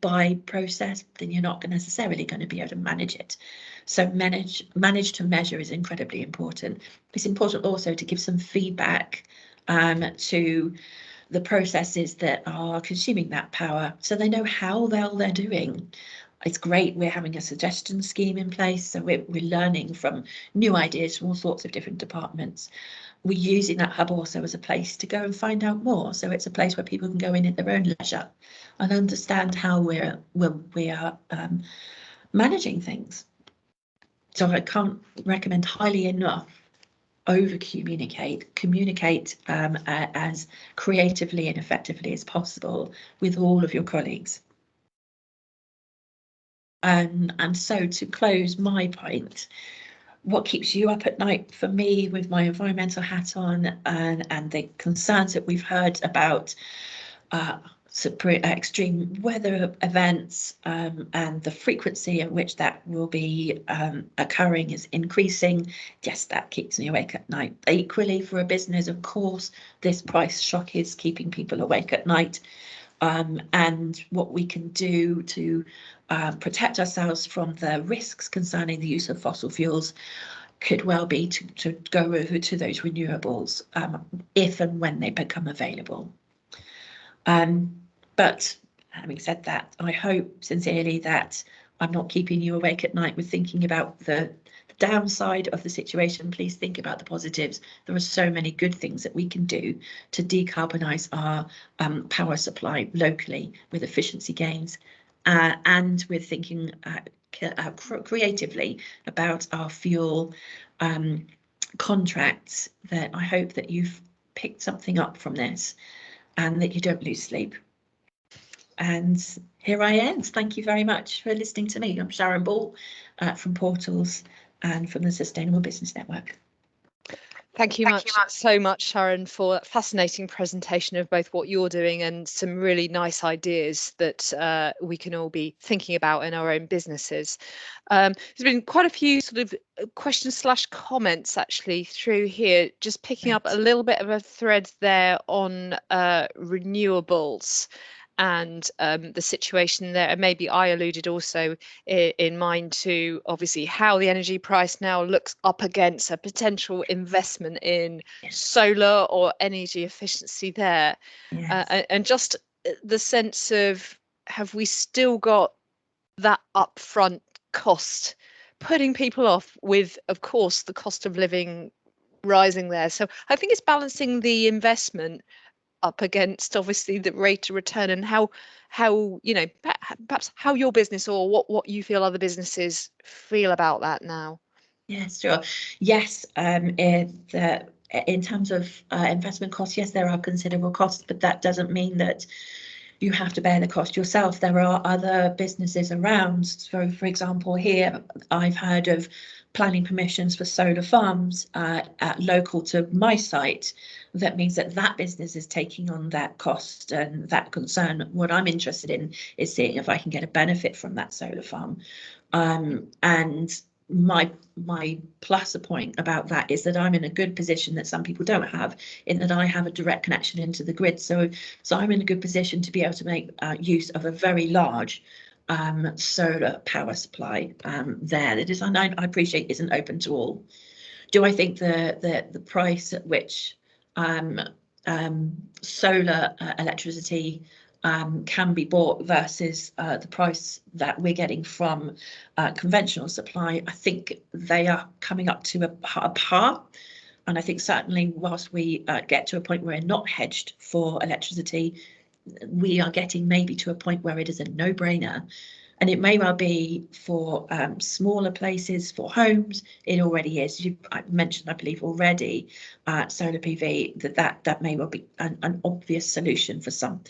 by process, then you're not necessarily going to be able to manage it. So manage to measure is incredibly important. It's important also to give some feedback to the processes that are consuming that power, so they know how well they're doing. It's great we're having a suggestion scheme in place, so we're learning from new ideas from all sorts of different departments. We're using that hub also as a place to go and find out more, so it's a place where people can go in at their own leisure and understand how we are managing things. So I can't recommend highly enough communicate as creatively and effectively as possible with all of your colleagues. And so to close my point, what keeps you up at night for me with my environmental hat on, and the concerns that we've heard about extreme weather events and the frequency at which that will be occurring is increasing. Yes, that keeps me awake at night. Equally, for a business, of course, this price shock is keeping people awake at night. And what we can do to protect ourselves from the risks concerning the use of fossil fuels could well be to go over to those renewables if and when they become available. But having said that, I hope sincerely that I'm not keeping you awake at night with thinking about the downside of the situation. Please think about the positives. There are so many good things that we can do to decarbonise our power supply locally with efficiency gains, and with thinking creatively about our fuel contracts. That I hope that you've picked something up from this and that you don't lose sleep. And here I end. Thank you very much for listening to me. I'm Sharon Ball from Portals and from the Sustainable Business Network. Thank you so much, Sharon, for that fascinating presentation of both what you're doing and some really nice ideas that we can all be thinking about in our own businesses. There's been quite a few sort of questions/comments actually through here, just picking up a little bit of a thread there on renewables and the situation there. And maybe I alluded also in mine to obviously how the energy price now looks up against a potential investment in solar or energy efficiency there. And just the sense of, have we still got that upfront cost putting people off with, of course, the cost of living rising there. So I think it's balancing the investment up against obviously the rate of return, and how you know, perhaps how your business or what you feel other businesses feel about that now. Yes, sure. Yes, in terms of investment costs, yes, there are considerable costs, but that doesn't mean that you have to bear the cost yourself. There are other businesses around. So, for example, here I've heard of planning permissions for solar farms local to my site. That means that business is taking on that cost and that concern. What I'm interested in is seeing if I can get a benefit from that solar farm. And my plus point about that is that I'm in a good position that some people don't have, in that I have a direct connection into the grid. So I'm in a good position to be able to make use of a very large solar power supply there. That is, and I appreciate, isn't open to all. Do I think the price at which solar electricity can be bought versus the price that we're getting from conventional supply, I think they are coming up to a par. And I think certainly whilst we get to a point where we're not hedged for electricity, we are getting maybe to a point where it is a no-brainer. And it may well be for smaller places, for homes. It already is. I mentioned, I believe already, solar PV, that may well be an obvious solution for some.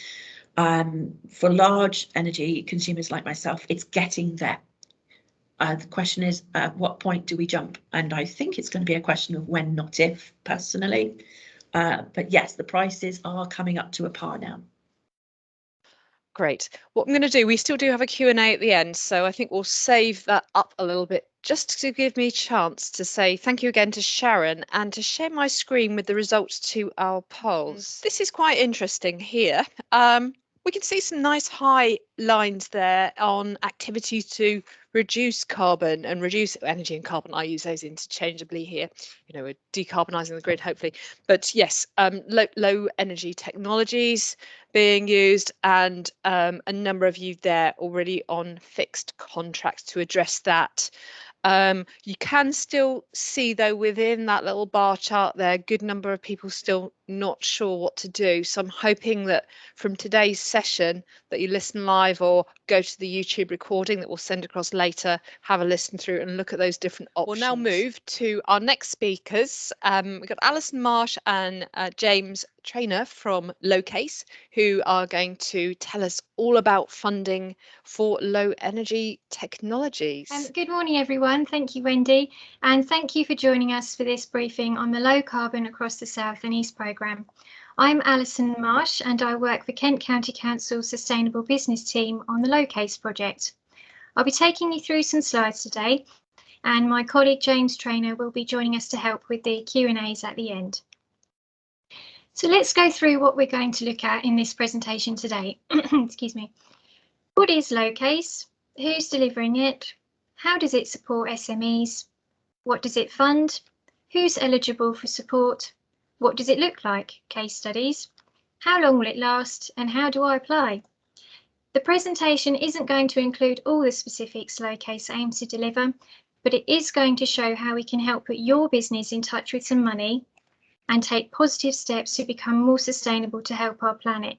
For large energy consumers like myself, it's getting there. The question is, at what point do we jump? And I think it's going to be a question of when, not if, personally. But yes, the prices are coming up to a par now. Great. What I'm going to do, we still do have a Q&A at the end, so I think we'll save that up a little bit just to give me a chance to say thank you again to Sharon and to share my screen with the results to our polls. This is quite interesting here. We can see some nice high lines there on activities to reduce carbon and reduce energy and carbon. I use those interchangeably here. You know, we're decarbonising the grid, hopefully. But yes, low energy technologies being used, and a number of you there already on fixed contracts to address that. You can still see, though, within that little bar chart there, a good number of people still not sure what to do. So I'm hoping that from today's session that you listen live or go to the YouTube recording that we'll send across later, have a listen through and look at those different options. We'll now move to our next speakers. We've got Alison Marsh and James Trainer from LoCASE, who are going to tell us all about funding for low energy technologies. Good morning, everyone. Thank you, Wendy, and thank you for joining us for this briefing on the Low Carbon Across the South and East programme. I'm Alison Marsh and I work for Kent County Council's Sustainable Business team on the LoCASE project. I'll be taking you through some slides today, and my colleague James Trainer will be joining us to help with the Q&As at the end. So let's go through what we're going to look at in this presentation today. Excuse me. What is LoCASE? LoCASE Who's delivering it? How does it support SMEs? What does it fund? Who's eligible for support? What does it look like? Case studies. How long will it last? And how do I apply? The presentation isn't going to include all the specifics LoCASE aims to deliver, but it is going to show how we can help put your business in touch with some money and take positive steps to become more sustainable to help our planet.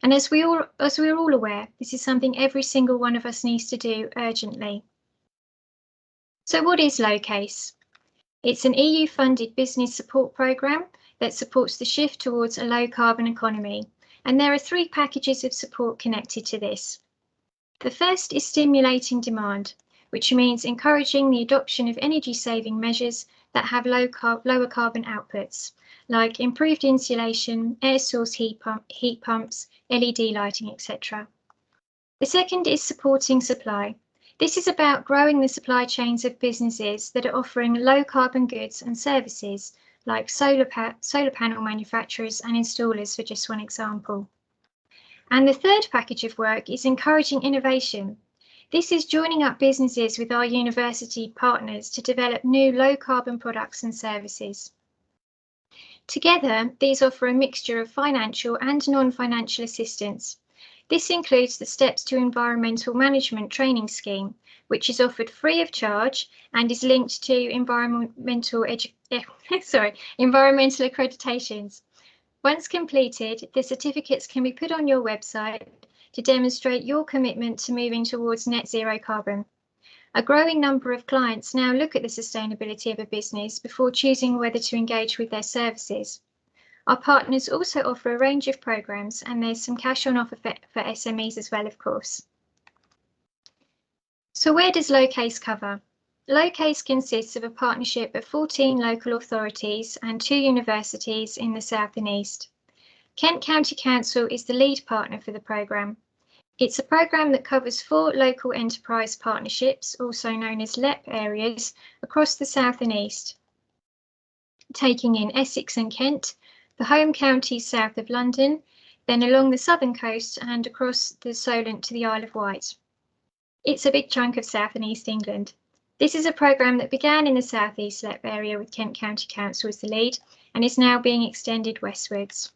And as we're all aware, this is something every single one of us needs to do urgently. So what is LoCASE? It's an EU-funded business support programme that supports the shift towards a low-carbon economy, and there are 3 packages of support connected to this. The first is stimulating demand, which means encouraging the adoption of energy-saving measures that have lower carbon outputs, like improved insulation, air source heat pumps, LED lighting, etc. The second is supporting supply. This is about growing the supply chains of businesses that are offering low carbon goods and services, like solar panel manufacturers and installers, for just one example. And the third package of work is encouraging innovation. This is joining up businesses with our university partners to develop new low carbon products and services. Together, these offer a mixture of financial and non-financial assistance. This includes the Steps to Environmental Management training scheme, which is offered free of charge and is linked to environmental accreditations. Once completed, the certificates can be put on your website to demonstrate your commitment to moving towards net zero carbon. A growing number of clients now look at the sustainability of a business before choosing whether to engage with their services. Our partners also offer a range of programs, and there's some cash on offer for SMEs as well, of course. So where does LoCASE cover? LoCASE consists of a partnership of 14 local authorities and 2 universities in the South and East. Kent County Council is the lead partner for the programme. It's a programme that covers 4 local enterprise partnerships, also known as LEP areas, across the South and East, taking in Essex and Kent, the home counties south of London, then along the southern coast and across the Solent to the Isle of Wight. It's a big chunk of South and East England. This is a programme that began in the South East LEP area with Kent County Council as the lead and is now being extended westwards.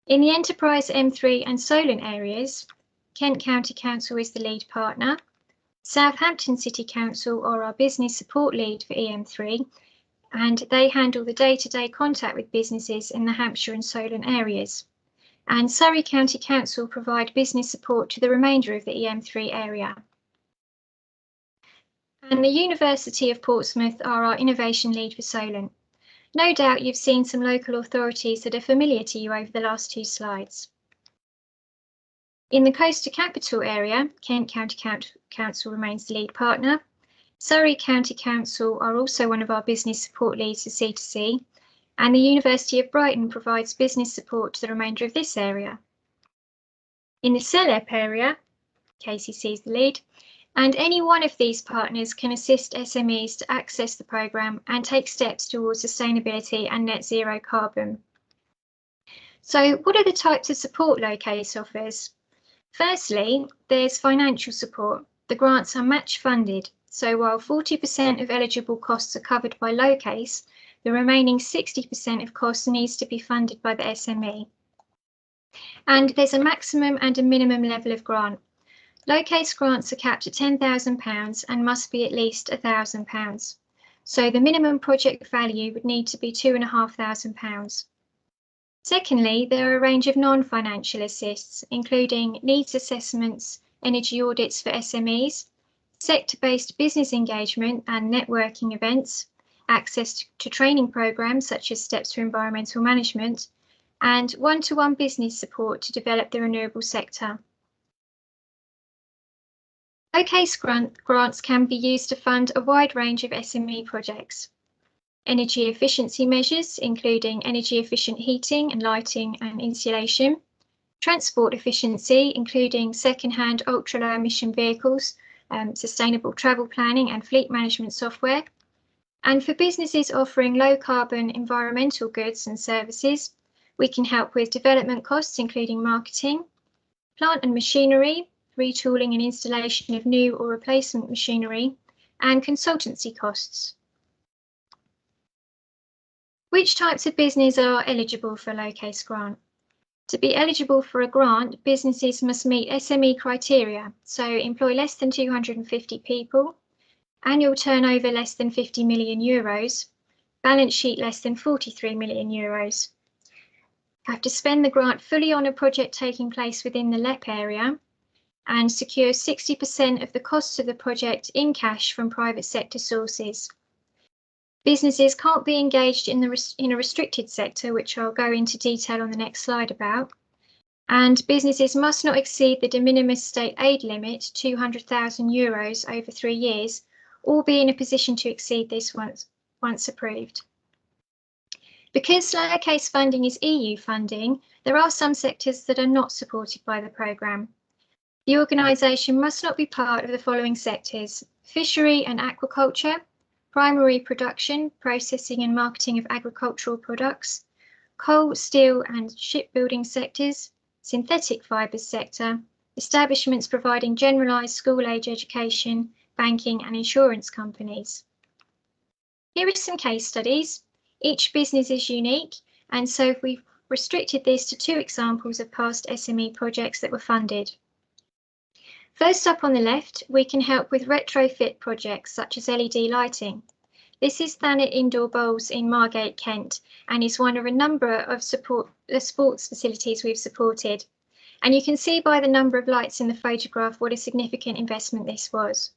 In the Enterprise M3 and Solent areas, Kent County Council is the lead partner. Southampton City Council are our business support lead for EM3, and they handle the day-to-day contact with businesses in the Hampshire and Solent areas. And Surrey County Council provide business support to the remainder of the EM3 area. And the University of Portsmouth are our innovation lead for Solent. No doubt you've seen some local authorities that are familiar to you over the last 2 slides. In the Coast to Capital area, Kent County Council remains the lead partner. Surrey County Council are also one of our business support leads for C2C, and the University of Brighton provides business support to the remainder of this area. In the CELEP area, KCC is the lead, and any one of these partners can assist SMEs to access the programme and take steps towards sustainability and net zero carbon. So what are the types of support LoCASE offers? Firstly, there's financial support. The grants are match funded, so while 40% of eligible costs are covered by LoCASE, the remaining 60% of costs needs to be funded by the SME. And there's a maximum and a minimum level of grant. LoCASE grants are capped at £10,000 and must be at least £1,000. So the minimum project value would need to be £2,500. Secondly, there are a range of non-financial assists, including needs assessments, energy audits for SMEs, sector-based business engagement and networking events, access to training programs such as Steps to Environmental Management, and one-to-one business support to develop the renewable sector. LoCASE grants can be used to fund a wide range of SME projects. Energy efficiency measures, including energy efficient heating and lighting and insulation. Transport efficiency, including second-hand ultra-low emission vehicles, sustainable travel planning and fleet management software. And for businesses offering low carbon environmental goods and services, we can help with development costs, including marketing, plant and machinery, retooling and installation of new or replacement machinery, and consultancy costs. Which types of business are eligible for a LoCASE grant? To be eligible for a grant, businesses must meet SME criteria, so employ less than 250 people, annual turnover less than 50 million euros, balance sheet less than 43 million euros. Have to spend the grant fully on a project taking place within the LEP area and secure 60% of the costs of the project in cash from private sector sources. Businesses can't be engaged in a restricted sector, which I'll go into detail on the next slide about. And businesses must not exceed the de minimis state aid limit, 200,000 euros over 3 years, or be in a position to exceed this once approved. Because LoCASE funding is EU funding, there are some sectors that are not supported by the programme. The organisation must not be part of the following sectors: fishery and aquaculture, primary production, processing and marketing of agricultural products, coal, steel and shipbuilding sectors, synthetic fibres sector, establishments providing generalised school-age education, banking and insurance companies. Here are some case studies. Each business is unique, and so we've restricted this to 2 examples of past SME projects that were funded. First up on the left, we can help with retrofit projects such as LED lighting. This is Thanet Indoor Bowls in Margate, Kent, and is one of a number of sports facilities we've supported. And you can see by the number of lights in the photograph what a significant investment this was.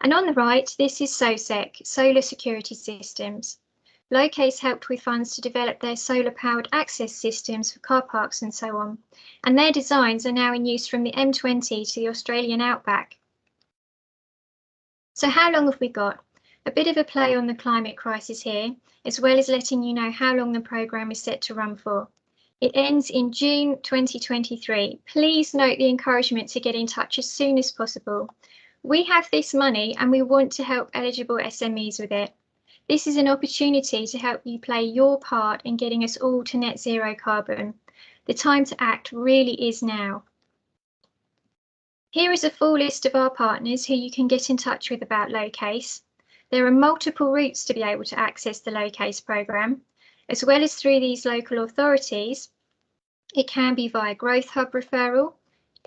And on the right, this is SOSEC, Solar Security Systems. LoCASE helped with funds to develop their solar-powered access systems for car parks and so on, and their designs are now in use from the M20 to the Australian outback. So how long have we got? A bit of a play on the climate crisis here, as well as letting you know how long the programme is set to run for. It ends in June 2023. Please note the encouragement to get in touch as soon as possible. We have this money and we want to help eligible SMEs with it. This is an opportunity to help you play your part in getting us all to net zero carbon. The time to act really is now. Here is a full list of our partners who you can get in touch with about LoCASE. There are multiple routes to be able to access the LoCASE programme, as well as through these local authorities. It can be via Growth Hub referral,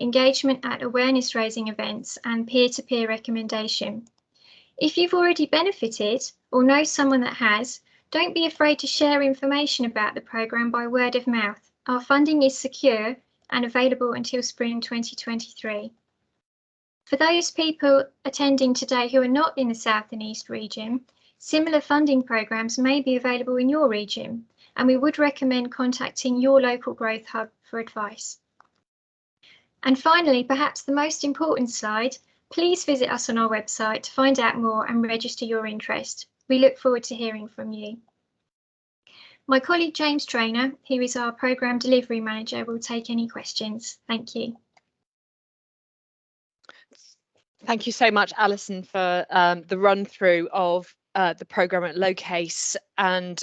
engagement at awareness raising events and peer-to-peer recommendation. If you've already benefited or know someone that has, don't be afraid to share information about the programme by word of mouth. Our funding is secure and available until spring 2023. For those people attending today who are not in the South and East region, similar funding programmes may be available in your region, and we would recommend contacting your local Growth Hub for advice. And finally, perhaps the most important slide, please visit us on our website to find out more and register your interest. We look forward to hearing from you. My colleague James Traynor, who is our Programme Delivery Manager, will take any questions. Thank you. Thank you so much, Alison, for the run through of the programme at LoCASE, and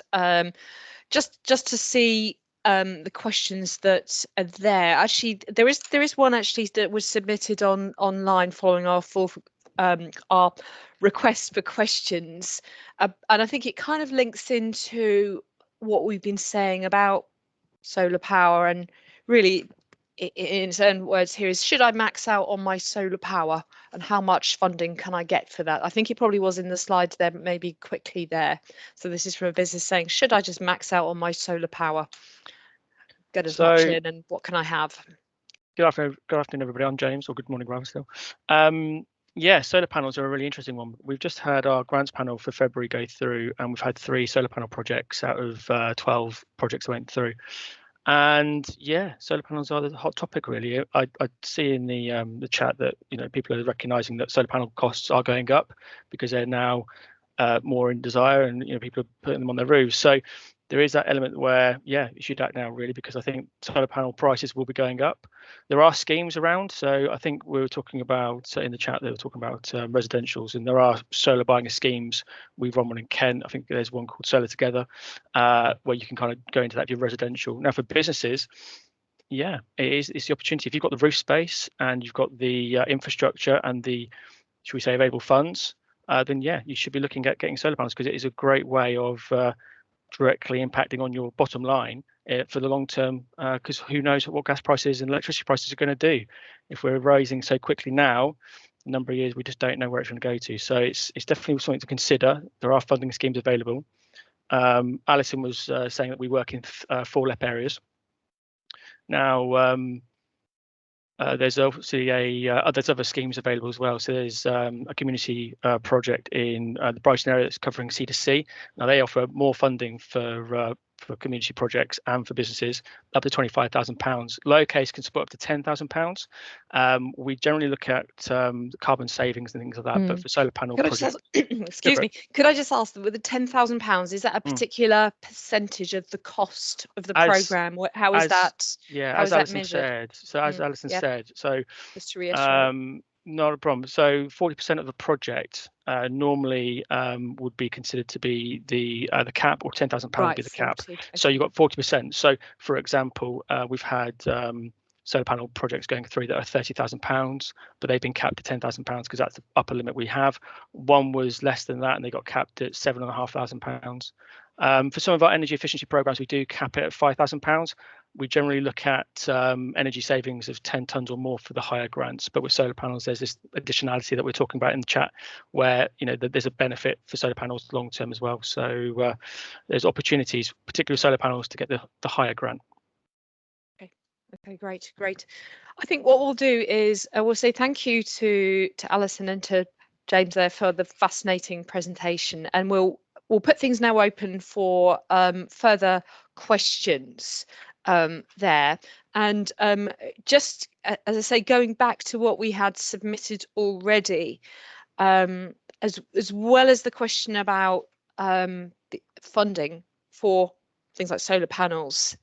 just to see the questions that are there. Actually, there is one actually that was submitted online following our request for questions, and I think it kind of links into what we've been saying about solar power, and really in certain words here is, should I max out on my solar power and how much funding can I get for that? I think it probably was in the slides there, but maybe quickly there. So this is from a business saying, should I just max out on my solar power, get as much in, and what can I have? Good afternoon, everybody. I'm James, or good morning, rather still. Yeah, solar panels are a really interesting one. We've just had our grants panel for February go through, and we've had 3 solar panel projects out of 12 projects that went through. And yeah, solar panels are the hot topic, really. I see in the chat that people are recognising that solar panel costs are going up because they're now more in desire, and people are putting them on their roofs. So there is that element where, yeah, you should act now, really, because I think solar panel prices will be going up. There are schemes around. So I think we were talking about in the chat, they were talking about residentials, and there are solar buying schemes. We've run one in Kent. I think there's one called Solar Together, where you can kind of go into that if you're residential. Now, for businesses, yeah, it's the opportunity. If you've got the roof space and you've got the infrastructure and the, should we say, available funds, then yeah, you should be looking at getting solar panels, because it is a great way of directly impacting on your bottom line for the long term, because who knows what gas prices and electricity prices are going to do. If we're rising so quickly now, a number of years, we just don't know where it's going to go to. So it's definitely something to consider. There are funding schemes available. Alison was saying that we work in 4 LEP areas. Now, there's obviously there's other schemes available as well. So there's a community project in the Brighton area that's covering C2C. Now they offer more funding for community projects and for businesses, up to £25,000. LoCASE can support up to £10,000. We generally look at carbon savings and things like that, but for solar panel projects, excuse me, could I just ask, with the £10,000, is that a particular percentage of the cost of the programme? How is that? Yeah, how as is that Alison measured? said. So as Alison said, so just to reiterate. not a problem. So 40% of the project normally would be considered to be the cap, or £10,000 would be the cap. Okay. So you've got 40%. So for example, we've had solar panel projects going through that are £30,000, but they've been capped at £10,000 because that's the upper limit we have. One was less than that and they got capped at £7,500. For some of our energy efficiency programs, we do cap it at £5,000. We generally look at energy savings of 10 tonnes or more for the higher grants, but with solar panels, there's this additionality that we're talking about in the chat, where there's a benefit for solar panels long term as well. So there's opportunities, particularly solar panels, to get the higher grant. Okay, great. I think what we'll do is we'll say thank you to Alison and to James there for the fascinating presentation, and we'll put things now open for further questions there. And just as I say, going back to what we had submitted already, as well as the question about the funding for things like solar panels,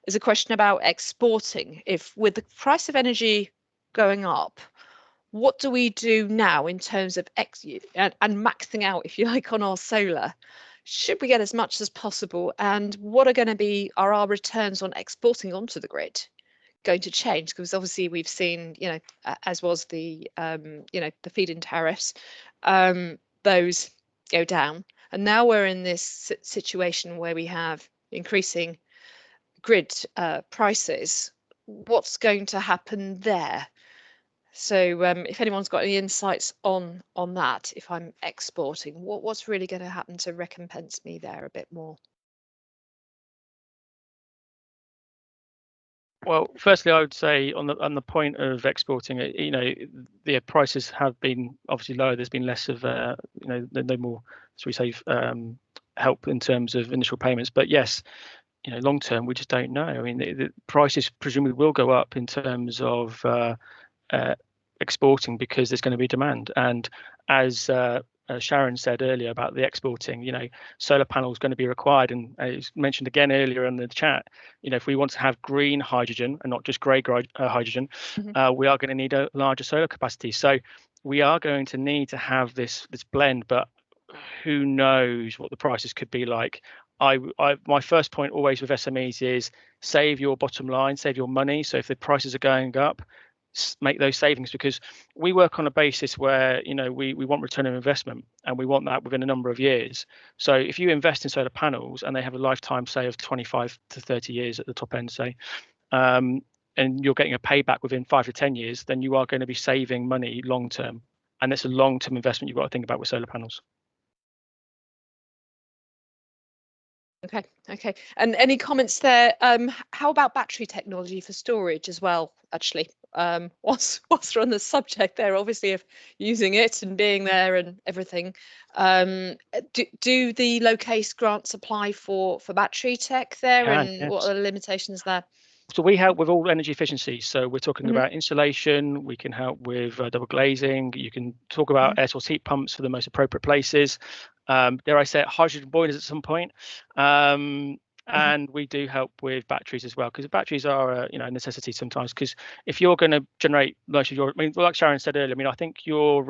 there's a question about exporting. If with the price of energy going up, what do we do now in terms of and maxing out, if you like, on our solar? Should we get as much as possible? And what are our returns on exporting onto the grid going to change? Because obviously we've seen, as was the, the feed-in tariffs, those go down. And now we're in this situation where we have increasing grid prices. What's going to happen there? So if anyone's got any insights on that, if I'm exporting, what's really going to happen to recompense me there a bit more? Well, firstly, I would say on the point of exporting, the prices have been obviously lower. There's been less of no more, so we say, help in terms of initial payments. But yes, long term, we just don't know. I mean, the prices presumably will go up in terms of exporting, because there's going to be demand. And as Sharon said earlier about the exporting, solar panels going to be required, and it's mentioned again earlier in the chat, if we want to have green hydrogen and not just grey hydrogen, we are going to need a larger solar capacity. So we are going to need to have this blend, but who knows what the prices could be like. My first point always with SMEs is save your bottom line, save your money. So if the prices are going up, make those savings, because we work on a basis where we want return on investment, and we want that within a number of years. So if you invest in solar panels and they have a lifetime, say, of 25 to 30 years at the top end, say, and you're getting a payback within 5 to 10 years, then you are going to be saving money long term, and that's a long term investment you've got to think about with solar panels. Okay. And any comments there? How about battery technology for storage as well, actually? Whilst we're on the subject there, obviously, of using it and being there and everything, do the LoCASE grants apply for battery tech there? Yes. What are the limitations there? So we help with all energy efficiency. So we're talking about insulation. We can help with double glazing. You can talk about air source heat pumps for the most appropriate places. Dare I say it, hydrogen boilers at some point. And we do help with batteries as well, because batteries are a necessity sometimes. Because if you're going to generate most of your, like Sharon said earlier, I think your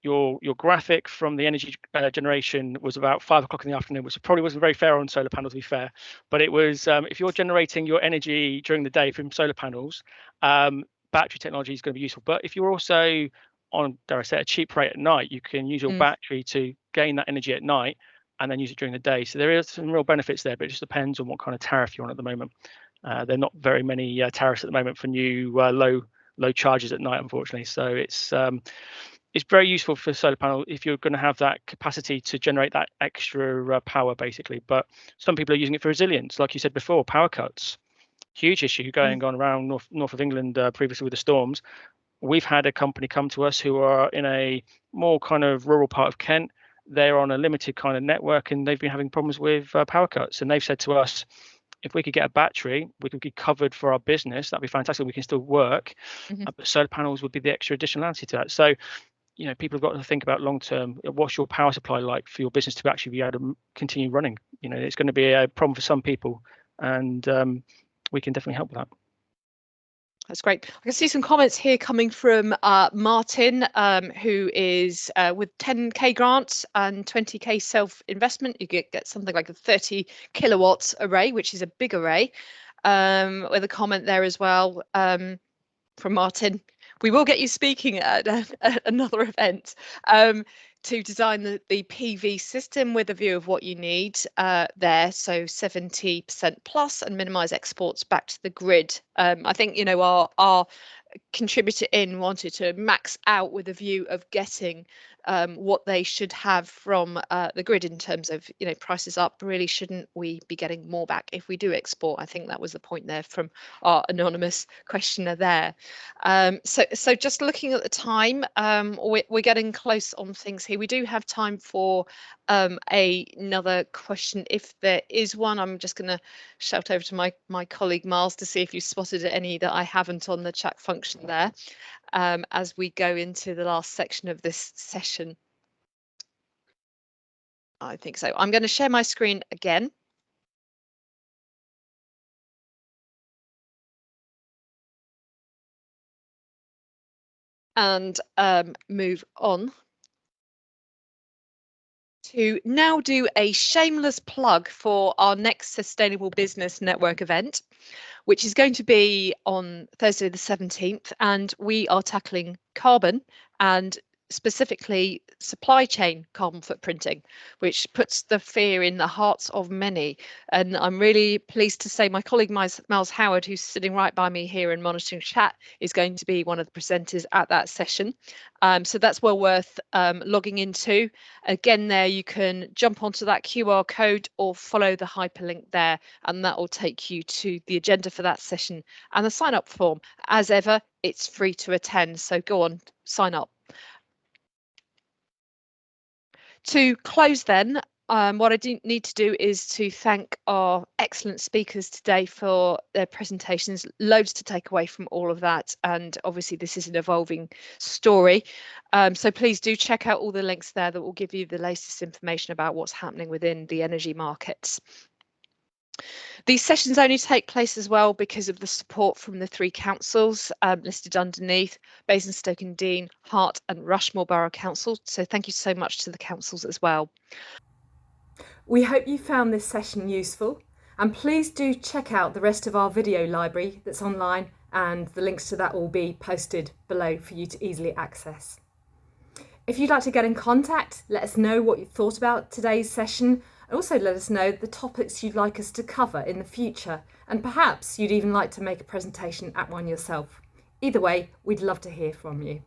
your graphic from the energy generation was about 5 o'clock in the afternoon, which probably wasn't very fair on solar panels, to be fair. But it was, if you're generating your energy during the day from solar panels, battery technology is going to be useful. But if you're also on, dare I say, a cheap rate at night, you can use your battery to gain that energy at night and then use it during the day. So there is some real benefits there, but it just depends on what kind of tariff you're on at the moment. There are not very many tariffs at the moment for new low charges at night, unfortunately. So it's very useful for solar panel if you're going to have that capacity to generate that extra power, basically. But some people are using it for resilience, like you said before, power cuts. Huge issue going on around north of England previously with the storms. We've had a company come to us who are in a more kind of rural part of Kent. They're on a limited kind of network and they've been having problems with power cuts. And they've said to us, if we could get a battery, we could be covered for our business. That'd be fantastic. We can still work, but solar panels would be the extra additional answer to that. So, you know, people have got to think about long term. What's your power supply like for your business to actually be able to continue running? You know, it's going to be a problem for some people, and we can definitely help with that. That's great. I can see some comments here coming from Martin, who is with 10k grants and 20k self-investment. You get something like a 30 kilowatts array, which is a big array. With a comment there as well from Martin. We will get you speaking at another event to design the PV system with a view of what you need there. So 70% plus and minimize exports back to the grid. I think, you know, our contributor in wanted to max out with a view of getting what they should have from the grid in terms of, you know, prices up. Really, shouldn't we be getting more back if we do export? I think that was the point there from our anonymous questioner there. So just looking at the time, we're getting close on things here. We do have time for another question if there is one. I'm just going to shout over to my colleague Miles to see if you spotted any that I haven't on the chat function there, as we go into the last section of this session. I think so. I'm going to share my screen again. And move on to now do a shameless plug for our next Sustainable Business Network event, which is going to be on Thursday the 17th, and we are tackling carbon and specifically supply chain carbon footprinting, which puts the fear in the hearts of many. And I'm really pleased to say my colleague Miles Howard, who's sitting right by me here and monitoring chat, is going to be one of the presenters at that session. So that's well worth logging into. Again, there you can jump onto that QR code or follow the hyperlink there, and that will take you to the agenda for that session and the sign up form. As ever, it's free to attend, so go on, sign up. To close then, what I do need to do is to thank our excellent speakers today for their presentations. Loads to take away from all of that, and obviously this is an evolving story. So please do check out all the links there that will give you the latest information about what's happening within the energy markets. These sessions only take place as well because of the support from the 3 councils listed underneath: Basingstoke-and-Deane, Hart and Rushmore Borough Council. So thank you so much to the councils as well. We hope you found this session useful, and please do check out the rest of our video library that's online, and the links to that will be posted below for you to easily access. If you'd like to get in contact, let us know what you thought about today's session. Also let us know the topics you'd like us to cover in the future, and perhaps you'd even like to make a presentation at one yourself. Either way, we'd love to hear from you.